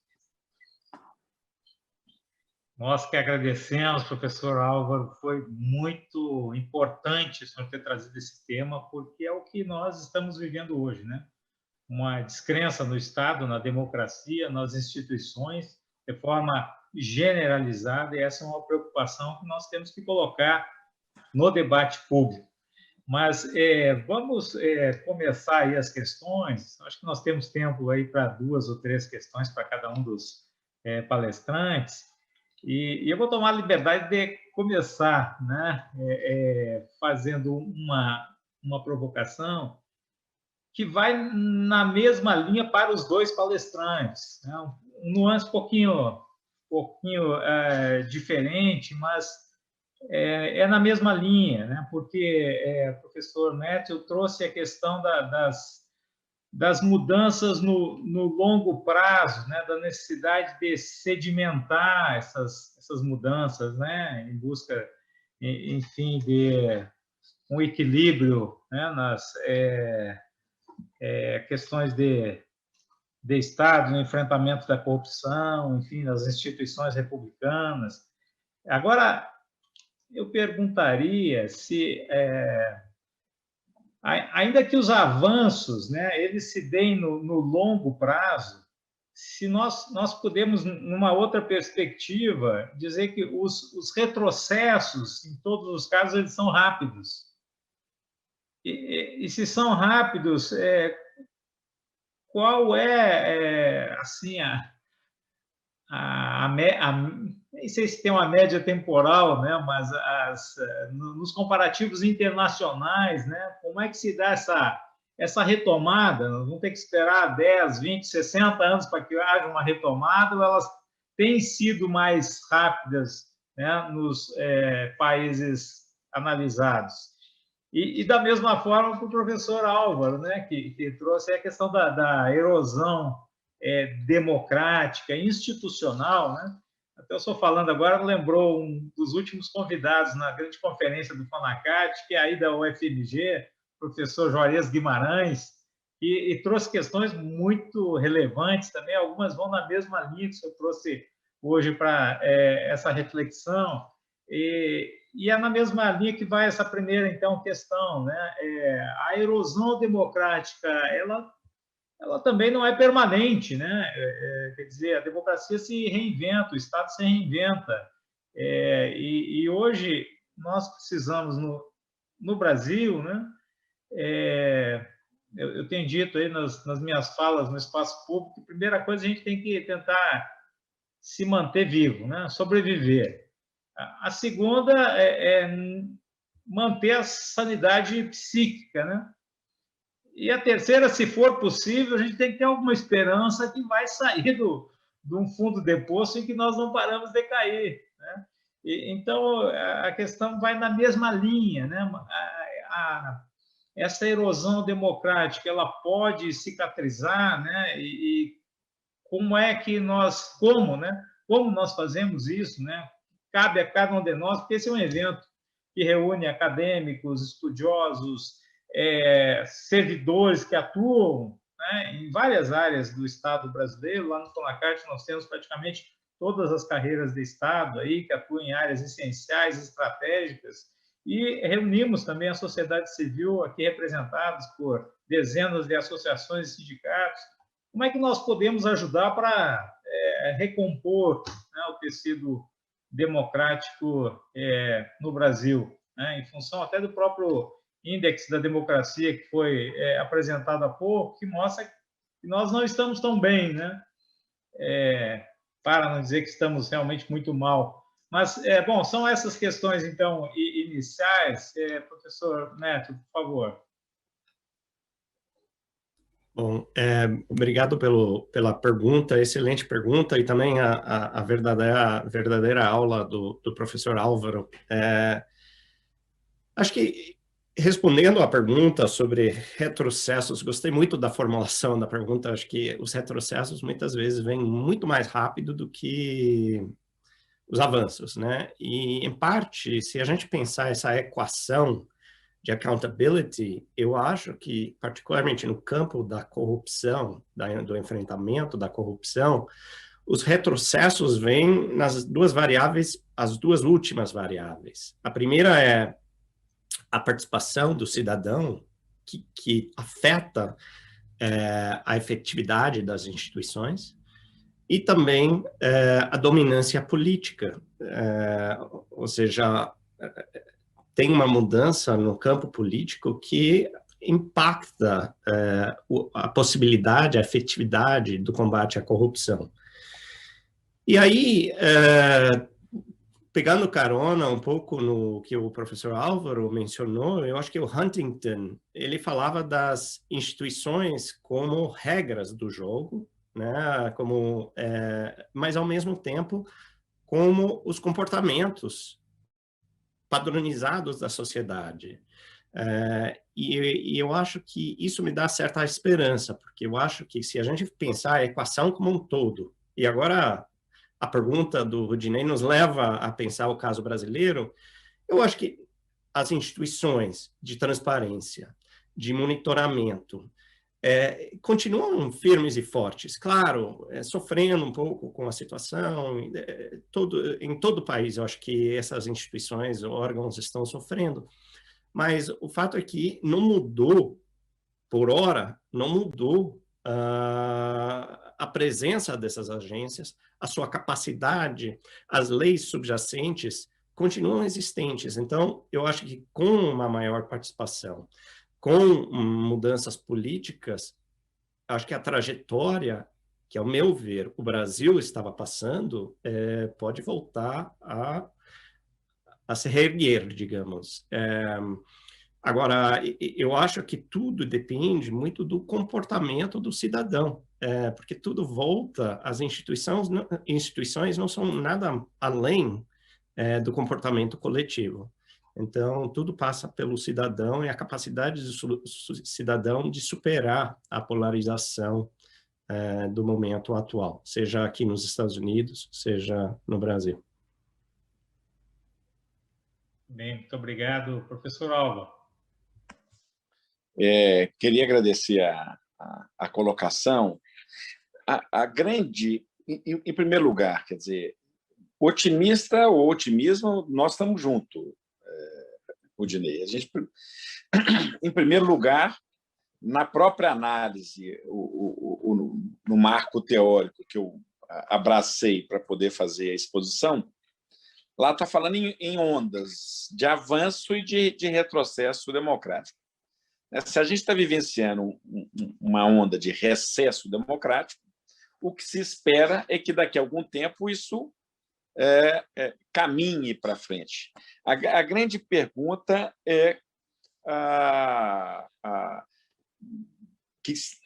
Nós que agradecemos, professor Álvaro, foi muito importante o senhor ter trazido esse tema, porque é o que nós estamos vivendo hoje, né? Uma descrença no Estado, na democracia, nas instituições, de forma generalizada, e essa é uma preocupação que nós temos que colocar no debate público. Mas vamos começar aí as questões. Acho que nós temos tempo aí para 2 ou 3 questões para cada um dos palestrantes. E eu vou tomar a liberdade de começar, né, fazendo uma provocação que vai na mesma linha para os 2 palestrantes, né? Um nuance um pouquinho diferente, mas na mesma linha, né? Porque o professor Matthew trouxe a questão das mudanças no longo prazo, né? Da necessidade de sedimentar essas mudanças, né? Em busca, enfim, de um equilíbrio, né? Nas questões de Estado, no enfrentamento da corrupção, enfim, nas instituições republicanas. Agora, eu perguntaria se, ainda que os avanços, né, eles se deem no longo prazo, se nós podemos, numa outra perspectiva, dizer que os retrocessos, em todos os casos, eles são rápidos. E se são rápidos, qual assim, nem sei se tem uma média temporal, né, mas nos comparativos internacionais, né, como é que se dá essa retomada? Nós vamos ter que esperar 10, 20, 60 anos para que haja uma retomada, ou elas têm sido mais rápidas, né, nos países analisados? E da mesma forma para o professor Álvaro, né, que trouxe a questão da erosão democrática, institucional, né? Até eu estou falando agora, lembrou um dos últimos convidados na grande conferência do FONACAT, que é aí da UFMG, o professor Juarez Guimarães, e trouxe questões muito relevantes também, algumas vão na mesma linha que o senhor trouxe hoje para essa reflexão, e é na mesma linha que vai essa primeira, então, questão, né? A erosão democrática, ela também não é permanente, né? Quer dizer, a democracia se reinventa, o Estado se reinventa. E hoje nós precisamos, no Brasil, né? Eu tenho dito aí nas minhas falas no espaço público, a primeira coisa a gente tem que tentar se manter vivo, né? Sobreviver. A segunda é manter a sanidade psíquica, né? E a terceira, se for possível, a gente tem que ter alguma esperança que vai sair de um fundo de poço em que nós não paramos de cair, né? Então, a questão vai na mesma linha, né? essa erosão democrática ela pode cicatrizar, né? E como é que nós, como nós fazemos isso, né? Cabe a cada um de nós, porque esse é um evento que reúne acadêmicos, estudiosos, servidores que atuam, né, em várias áreas do Estado brasileiro. Lá no Fonacart nós temos praticamente todas as carreiras de Estado aí, que atuam em áreas essenciais, estratégicas, e reunimos também a sociedade civil aqui representados por dezenas de associações e sindicatos. Como é que nós podemos ajudar para recompor, né, o tecido democrático no Brasil, né, em função até do próprio índice da democracia que foi apresentado há pouco, que mostra que nós não estamos tão bem, né? Para não dizer que estamos realmente muito mal. Mas, bom, são essas questões, então, iniciais. Professor Neto, por favor. Bom, obrigado pela pergunta, excelente pergunta, e também a verdadeira aula do professor Álvaro. Acho que, respondendo à pergunta sobre retrocessos, gostei muito da formulação da pergunta. Acho que os retrocessos muitas vezes vêm muito mais rápido do que os avanços, né? E, em parte, se a gente pensar essa equação de accountability, eu acho que, particularmente no campo da corrupção, do enfrentamento da corrupção, os retrocessos vêm nas duas variáveis, as duas últimas variáveis. A primeira é a participação do cidadão, que afeta a efetividade das instituições, e também a dominância política, ou seja, tem uma mudança no campo político que impacta a possibilidade, a efetividade do combate à corrupção. E aí, pegando carona um pouco no que o professor Álvaro mencionou, eu acho que o Huntington, ele falava das instituições como regras do jogo, né? Mas, ao mesmo tempo, como os comportamentos padronizados da sociedade. E eu acho que isso me dá certa esperança, porque eu acho que se a gente pensar a equação como um todo, e agora a pergunta do Rudinei nos leva a pensar o caso brasileiro, eu acho que as instituições de transparência, de monitoramento, continuam firmes e fortes, claro, sofrendo um pouco com a situação, em todo o país eu acho que essas instituições, órgãos estão sofrendo, mas o fato é que não mudou, por hora, não mudou a presença dessas agências, a sua capacidade, as leis subjacentes continuam existentes. Então, eu acho que com uma maior participação, com mudanças políticas, acho que a trajetória que, ao meu ver, o Brasil estava passando, pode voltar a se reerguer, digamos. Agora, eu acho que tudo depende muito do comportamento do cidadão, porque tudo volta, as instituições não são nada além do comportamento coletivo. Então, tudo passa pelo cidadão e a capacidade do cidadão de superar a polarização do momento atual, seja aqui nos Estados Unidos, seja no Brasil. Bem, muito obrigado. Professor Alva. Queria agradecer a colocação. A grande, em primeiro lugar, quer dizer, otimista ou otimismo, nós estamos juntos, Rudinei. A gente, em primeiro lugar, na própria análise, no marco teórico que eu abracei para poder fazer a exposição, lá está falando em ondas de avanço e de retrocesso democrático. Se a gente está vivenciando uma onda de recesso democrático, o que se espera é que daqui a algum tempo isso caminhe para frente. A grande pergunta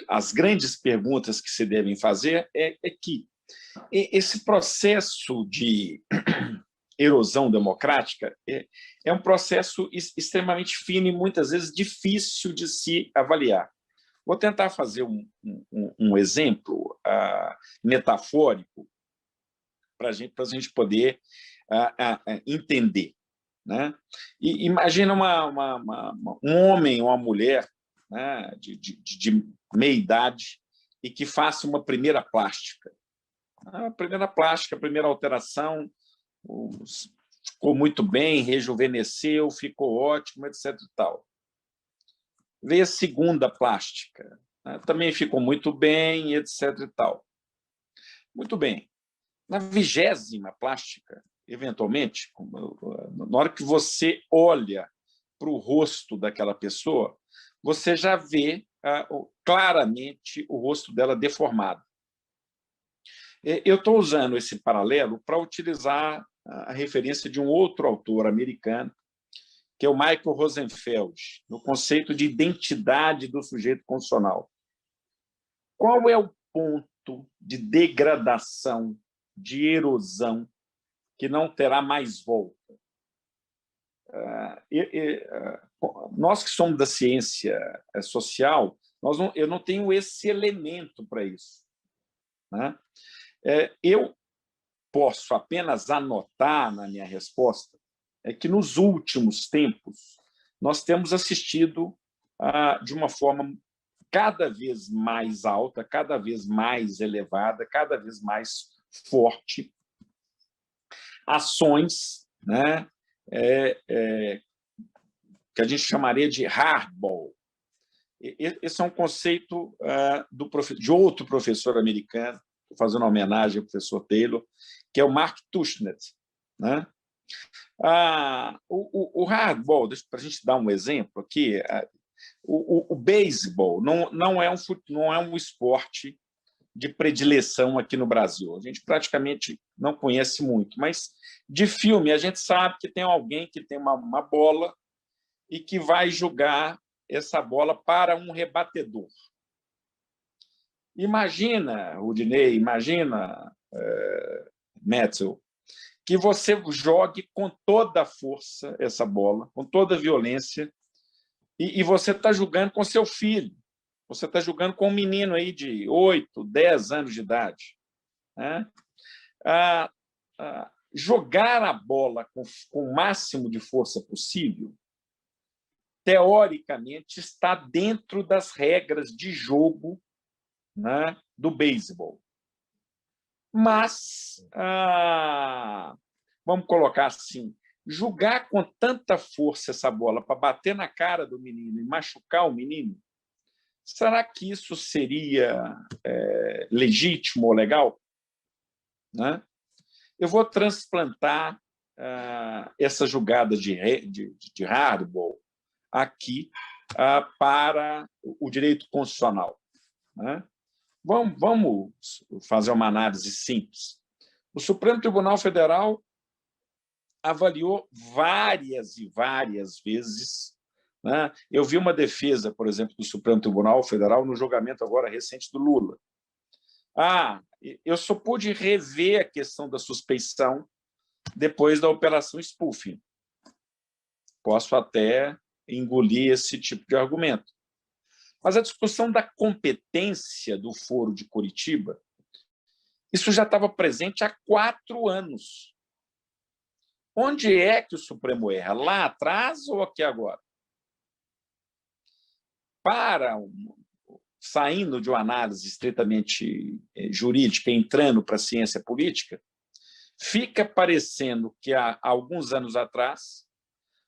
as grandes perguntas que se devem fazer é que esse processo de erosão democrática, é um processo extremamente fino e muitas vezes difícil de se avaliar. Vou tentar fazer um exemplo metafórico para a gente poder entender, né? E imagina um homem ou uma mulher, né, de meia-idade e que faça uma primeira plástica. A primeira plástica, a primeira alteração, ficou muito bem, rejuvenesceu, ficou ótimo, etc. E tal. Veio a segunda plástica, né? Também ficou muito bem, etc. E tal. Muito bem. Na 20ª plástica, eventualmente, na hora que você olha para o rosto daquela pessoa, você já vê claramente o rosto dela deformado. Eu estou usando esse paralelo para utilizar a referência de um outro autor americano, que é o Michael Rosenfeld, no conceito de identidade do sujeito constitucional. Qual é o ponto de degradação, de erosão, que não terá mais volta? Nós que somos da ciência social, eu não tenho esse elemento para isso, né? Eu posso apenas anotar na minha resposta que, nos últimos tempos, nós temos assistido de uma forma cada vez mais alta, cada vez mais elevada, cada vez mais forte, ações, né, que a gente chamaria de hardball. Esse é um conceito de outro professor americano, fazendo homenagem ao professor Taylor, que é o Mark Tushnet, né? O hardball, para a gente dar um exemplo aqui, o beisebol não é um esporte de predileção aqui no Brasil. A gente praticamente não conhece muito, mas de filme a gente sabe que tem alguém que tem uma bola e que vai jogar essa bola para um rebatedor. Imagina, Rudinei, imagina, Metzel, que você jogue com toda a força essa bola, com toda a violência, e você está jogando com seu filho, você está jogando com um menino aí de 8, 10 anos de idade, né? Jogar a bola com o máximo de força possível, teoricamente, está dentro das regras de jogo, né, do beisebol. Mas, vamos colocar assim, jogar com tanta força essa bola para bater na cara do menino e machucar o menino, será que isso seria legítimo ou legal? Né? Eu vou transplantar essa jogada de hardball aqui para o direito constitucional, né? Vamos fazer uma análise simples. O Supremo Tribunal Federal avaliou várias e várias vezes, né? Eu vi uma defesa, por exemplo, do Supremo Tribunal Federal no julgamento agora recente do Lula. Eu só pude rever a questão da suspeição depois da operação spoofing. Posso até engolir esse tipo de argumento. Mas a discussão da competência do Foro de Curitiba, isso já estava presente há 4 anos. Onde é que o Supremo erra? Lá atrás ou aqui agora? Saindo de uma análise estritamente jurídica, entrando para a ciência política, fica parecendo que há alguns anos atrás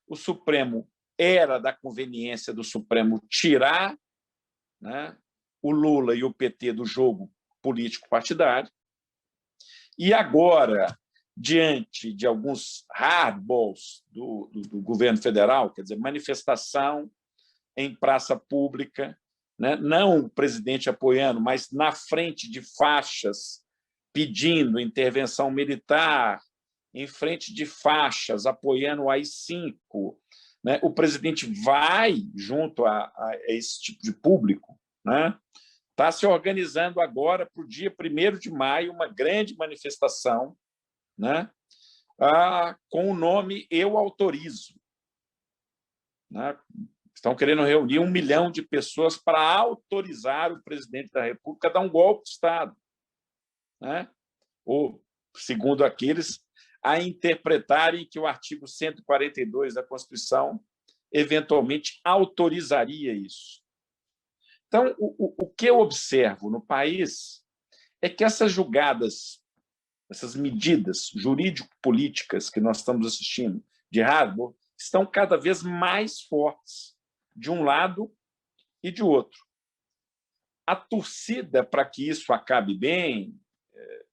o Supremo era da conveniência do Supremo tirar, né, o Lula e o PT do jogo político partidário, e agora, diante de alguns hardballs do governo federal, quer dizer, manifestação em praça pública, né, não o presidente apoiando, mas na frente de faixas pedindo intervenção militar, em frente de faixas apoiando o AI-5, né, o presidente vai junto a esse tipo de público, né? Está se organizando agora para o dia 1º de maio uma grande manifestação, né, com o nome Eu Autorizo. Né? Estão querendo reunir 1 milhão de pessoas para autorizar o presidente da República a dar um golpe de Estado. Né? Ou, segundo aqueles, a interpretarem que o artigo 142 da Constituição eventualmente autorizaria isso. Então, o que eu observo no país é que essas julgadas, essas medidas jurídico-políticas que nós estamos assistindo de Harvard estão cada vez mais fortes, de um lado e de outro. A torcida para que isso acabe bem,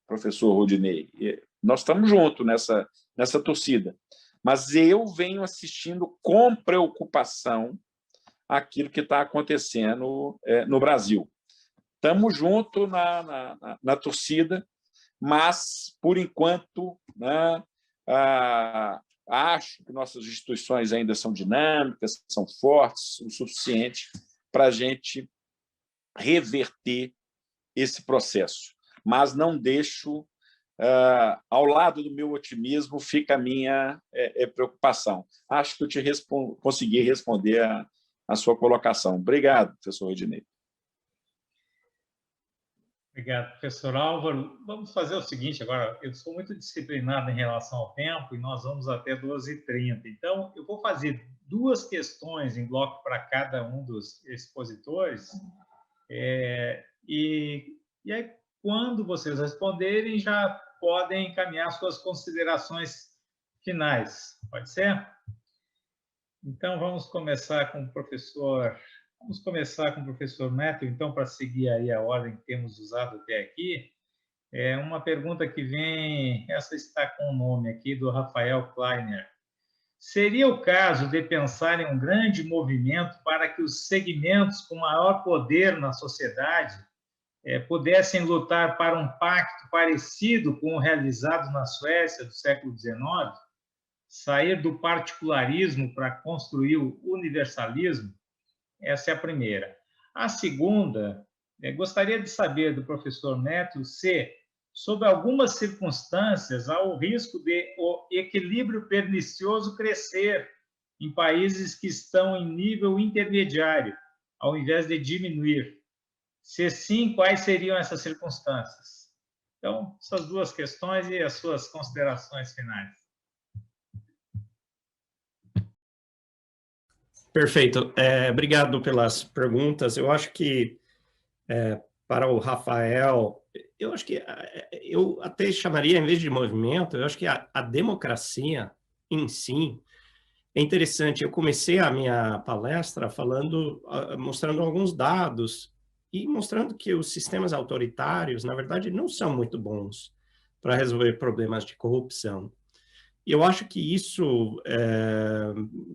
professor Rodinei, nós estamos juntos nessa torcida, mas eu venho assistindo com preocupação aquilo que está acontecendo no Brasil. Estamos juntos na torcida, mas, por enquanto, né, acho que nossas instituições ainda são dinâmicas, são fortes o suficiente para a gente reverter esse processo. Mas não deixo, ao lado do meu otimismo, fica a minha preocupação. Acho que eu consegui responder a sua colocação. Obrigado, professor Rodinei. Obrigado, professor Álvaro. Vamos fazer o seguinte agora. Eu sou muito disciplinado em relação ao tempo e nós vamos até 12h30. Então, eu vou fazer 2 questões em bloco para cada um dos expositores. E aí, quando vocês responderem, já podem encaminhar suas considerações finais. Pode ser? Então, vamos começar com o professor Matthew, então, para seguir aí a ordem que temos usado até aqui. Uma pergunta que vem, essa está com o nome aqui, do Rafael Kleiner. Seria o caso de pensar em um grande movimento para que os segmentos com maior poder na sociedade pudessem lutar para um pacto parecido com o realizado na Suécia do século XIX? Sair do particularismo para construir o universalismo? Essa é a primeira. A segunda, gostaria de saber do professor Neto se, sob algumas circunstâncias, há o risco de o equilíbrio pernicioso crescer em países que estão em nível intermediário, ao invés de diminuir. Se sim, quais seriam essas circunstâncias? Então, essas 2 questões e as suas considerações finais. Perfeito. Obrigado pelas perguntas. Eu acho que, para o Rafael, eu acho que eu até chamaria, em vez de movimento, eu acho que a democracia em si é interessante. Eu comecei a minha palestra mostrando alguns dados e mostrando que os sistemas autoritários, na verdade, não são muito bons para resolver problemas de corrupção. E eu acho que isso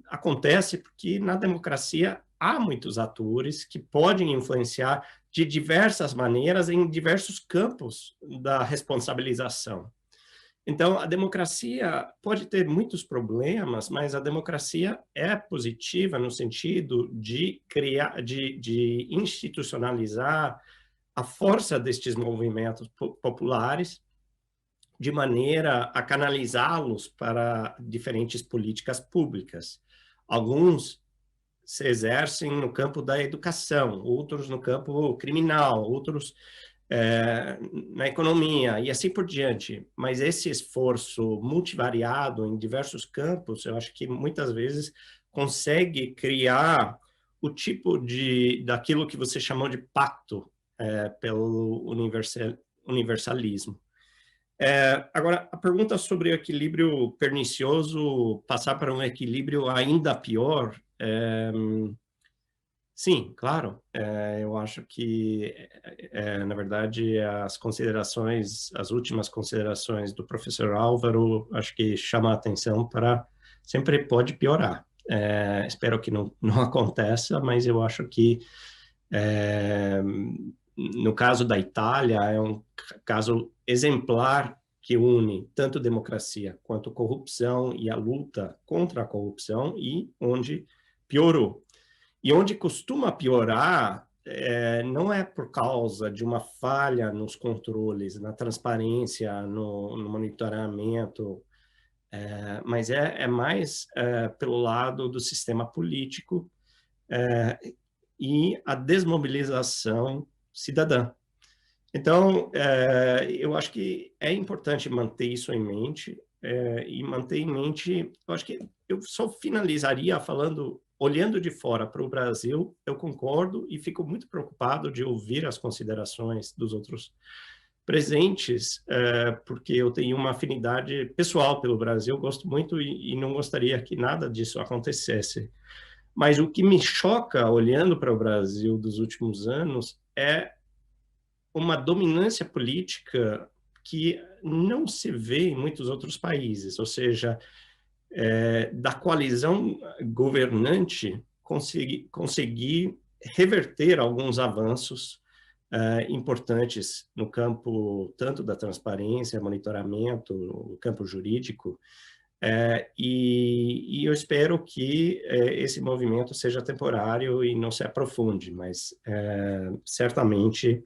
acontece porque na democracia há muitos atores que podem influenciar de diversas maneiras em diversos campos da responsabilização. Então, a democracia pode ter muitos problemas, mas a democracia é positiva no sentido de de institucionalizar a força destes movimentos populares de maneira a canalizá-los para diferentes políticas públicas. Alguns se exercem no campo da educação, outros no campo criminal, outros na economia, e assim por diante. Mas esse esforço multivariado em diversos campos, eu acho que muitas vezes consegue criar o tipo daquilo que você chamou de pacto pelo universalismo. Agora, a pergunta sobre o equilíbrio pernicioso passar para um equilíbrio ainda pior, sim, claro. Eu acho que, na verdade, as últimas considerações do professor Álvaro, acho que chama a atenção para sempre pode piorar. Espero que não aconteça, mas eu acho que no caso da Itália, é um caso exemplar que une tanto democracia quanto corrupção e a luta contra a corrupção, e onde piorou. E onde costuma piorar não é por causa de uma falha nos controles, na transparência, no monitoramento, mas é mais pelo lado do sistema político e a desmobilização cidadã. Então, eu acho que é importante manter isso em mente, e manter em mente, eu acho que eu só finalizaria falando, olhando de fora para o Brasil, eu concordo e fico muito preocupado de ouvir as considerações dos outros presentes, porque eu tenho uma afinidade pessoal pelo Brasil, gosto muito e não gostaria que nada disso acontecesse. Mas o que me choca, olhando para o Brasil dos últimos anos, é uma dominância política que não se vê em muitos outros países, ou seja, da coalizão governante conseguir reverter alguns avanços importantes no campo tanto da transparência, monitoramento, no campo jurídico, e eu espero que esse movimento seja temporário e não se aprofunde, mas certamente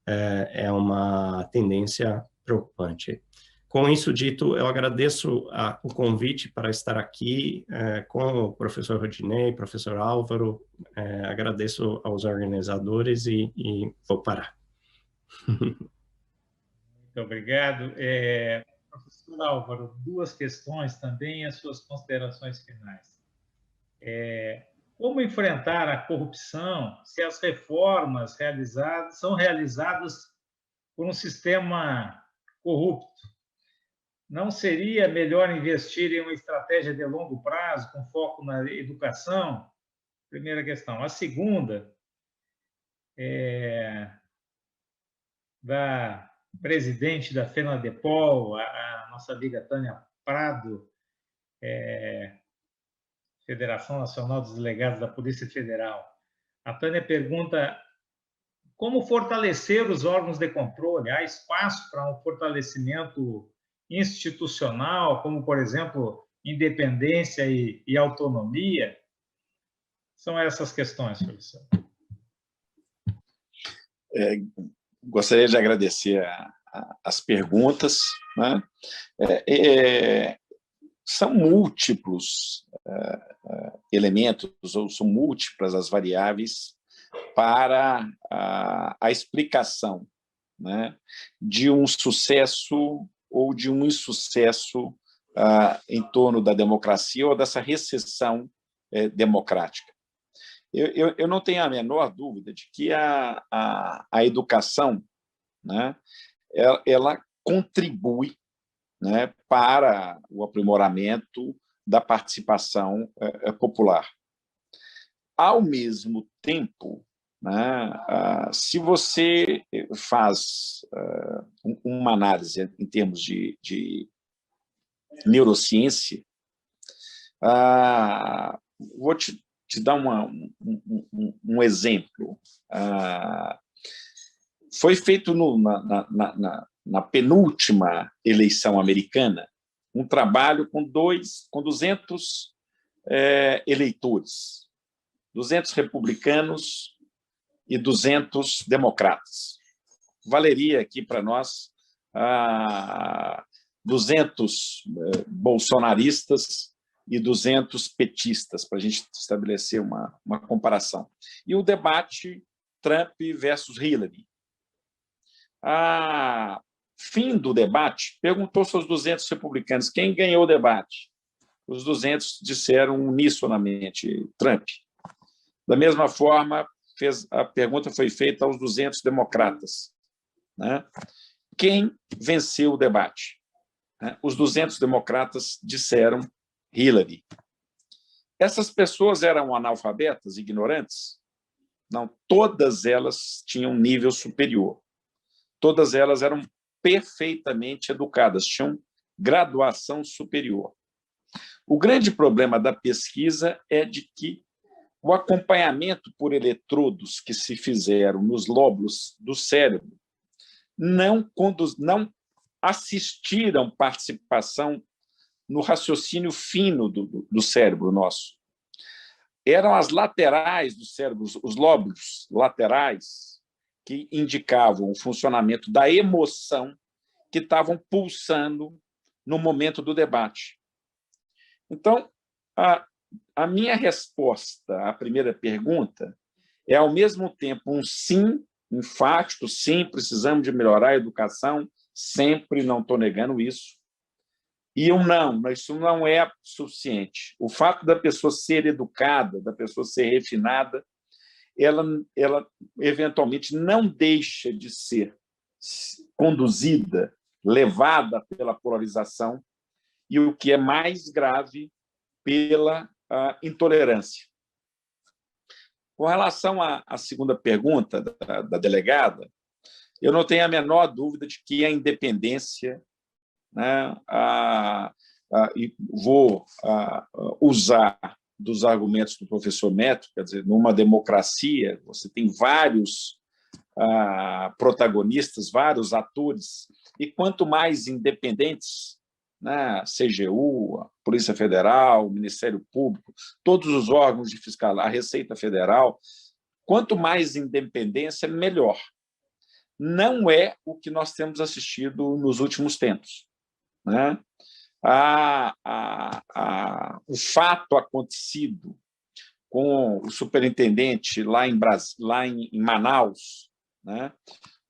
é uma tendência preocupante. Com isso dito, eu agradeço o convite para estar aqui com o professor Rodinei, professor Álvaro, agradeço aos organizadores e vou parar. Muito obrigado. Professor Álvaro, duas questões também e as suas considerações finais. Como enfrentar a corrupção se as reformas são realizadas por um sistema corrupto? Não seria melhor investir em uma estratégia de longo prazo, com foco na educação? Primeira questão. A segunda é da presidente da FENADEPOL, a nossa amiga Tânia Prado, Federação Nacional dos Delegados da Polícia Federal. A Tânia pergunta como fortalecer os órgãos de controle. Há espaço para um fortalecimento institucional, como, por exemplo, independência e autonomia? São essas questões, professor. Gostaria de agradecer as perguntas, né? São múltiplos elementos, ou são múltiplas as variáveis para a explicação, né, de um sucesso ou de um insucesso em torno da democracia ou dessa recessão democrática. Eu não tenho a menor dúvida de que a educação, né, ela contribui, né, para o aprimoramento da participação popular. Ao mesmo tempo, né, se você faz uma análise em termos de neurociência, vou te dar um exemplo. Foi feito na penúltima eleição americana um trabalho com 200 eleitores, 200 republicanos e 200 democratas. Valeria aqui para nós 200 bolsonaristas e 200 petistas, para a gente estabelecer uma comparação. E o debate Trump versus Hillary. Fim do debate, perguntou-se aos 200 republicanos quem ganhou o debate. Os 200 disseram unisonamente Trump. Da mesma forma, a pergunta foi feita aos 200 democratas, né? Quem venceu o debate? Os 200 democratas disseram Hillary. Essas pessoas eram analfabetas, ignorantes? Não, todas elas tinham nível superior. Todas elas eram perfeitamente educadas, tinham graduação superior. O grande problema da pesquisa é de que o acompanhamento por eletrodos que se fizeram nos lóbulos do cérebro não assistiram participação no raciocínio fino do cérebro nosso. Eram as laterais do cérebro, os lóbulos laterais, que indicavam o funcionamento da emoção, que estavam pulsando no momento do debate. Então, a minha resposta à primeira pergunta é, ao mesmo tempo, um sim enfático, sim, precisamos de melhorar a educação, sempre, não estou negando isso, e um não, isso não é suficiente. O fato da pessoa ser educada, da pessoa ser refinada, ela eventualmente não deixa de ser conduzida, levada pela polarização e, o que é mais grave, pela intolerância. Com relação à segunda pergunta da delegada, eu não tenho a menor dúvida de que a independência, né, e vou usar dos argumentos do professor Neto, quer dizer, numa democracia, você tem vários protagonistas, vários atores, e quanto mais independentes, né, CGU, a Polícia Federal, o Ministério Público, todos os órgãos de fiscalização, a Receita Federal, quanto mais independência, melhor. Não é o que nós temos assistido nos últimos tempos, né? O fato acontecido com o superintendente lá em Manaus, né?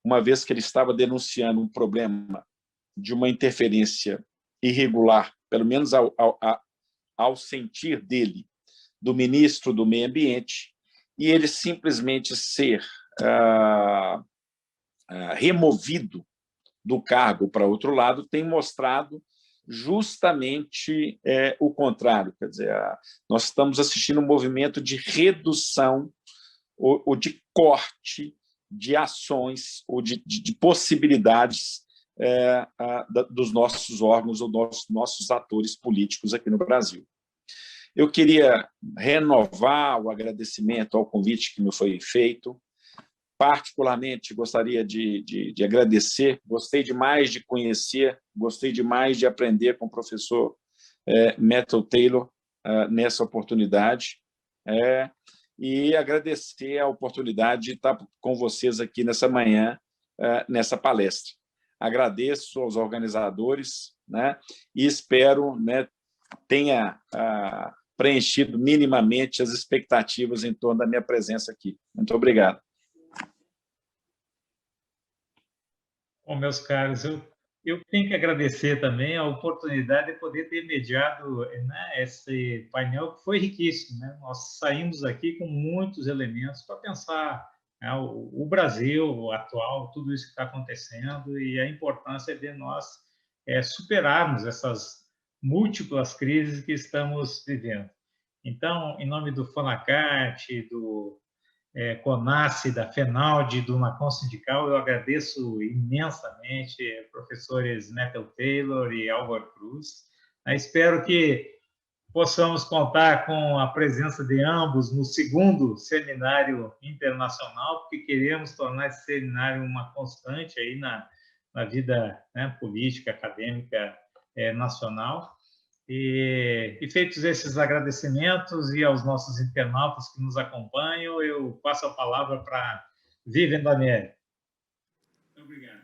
Uma vez que ele estava denunciando um problema de uma interferência irregular, pelo menos ao sentir dele, do ministro do Meio Ambiente, e ele simplesmente ser removido do cargo para outro lado, tem mostrado justamente o contrário. Quer dizer, nós estamos assistindo um movimento de redução ou de corte de ações ou de possibilidades dos nossos órgãos ou dos nossos atores políticos aqui no Brasil. Eu queria renovar o agradecimento ao convite que me foi feito. Particularmente, gostaria de agradecer, gostei demais de conhecer, gostei demais de aprender com o professor Matthew Taylor nessa oportunidade, e agradecer a oportunidade de estar com vocês aqui nessa manhã, nessa palestra. Agradeço aos organizadores, né, e espero, né, tenha preenchido minimamente as expectativas em torno da minha presença aqui. Muito obrigado. Bom, meus caros, eu tenho que agradecer também a oportunidade de poder ter mediado, né, esse painel que foi riquíssimo, né? Nós saímos aqui com muitos elementos para pensar, né, o Brasil atual, tudo isso que está acontecendo e a importância de nós superarmos essas múltiplas crises que estamos vivendo. Então, em nome do FONACAT, do CONASSE, da FENALDE, do NACON Sindical, eu agradeço imensamente professores Matthew Taylor e Álvaro Cruz. Espero que possamos contar com a presença de ambos no segundo seminário internacional, porque queremos tornar esse seminário uma constante aí na vida, né, política, acadêmica nacional. E feitos esses agradecimentos e aos nossos internautas que nos acompanham, eu passo a palavra para Vivian Daniele. Muito obrigado.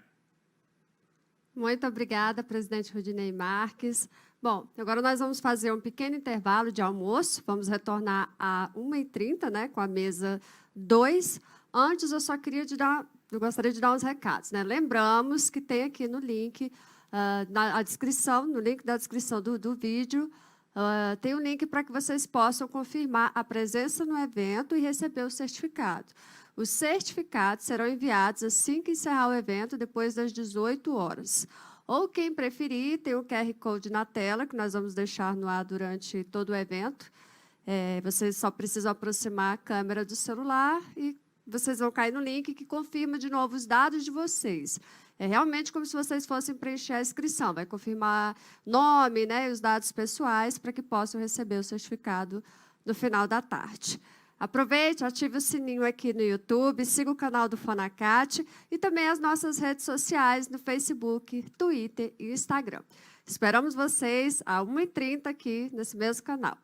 Muito obrigada, presidente Rudinei Marques. Bom, agora nós vamos fazer um pequeno intervalo de almoço, vamos retornar a 1h30, né, com a mesa 2. Antes, eu só queria eu gostaria de dar uns recados, né? Lembramos que tem aqui no link, na descrição, no link da descrição do vídeo, tem um link para que vocês possam confirmar a presença no evento e receber o certificado. Os certificados serão enviados assim que encerrar o evento, depois das 18 horas. Ou quem preferir, tem o QR Code na tela, que nós vamos deixar no ar durante todo o evento. Vocês só precisam aproximar a câmera do celular e vocês vão cair no link que confirma de novo os dados de vocês. É realmente como se vocês fossem preencher a inscrição. Vai confirmar nome, né, e os dados pessoais para que possam receber o certificado no final da tarde. Aproveite, ative o sininho aqui no YouTube, siga o canal do FONACAT e também as nossas redes sociais no Facebook, Twitter e Instagram. Esperamos vocês às 1h30 aqui nesse mesmo canal.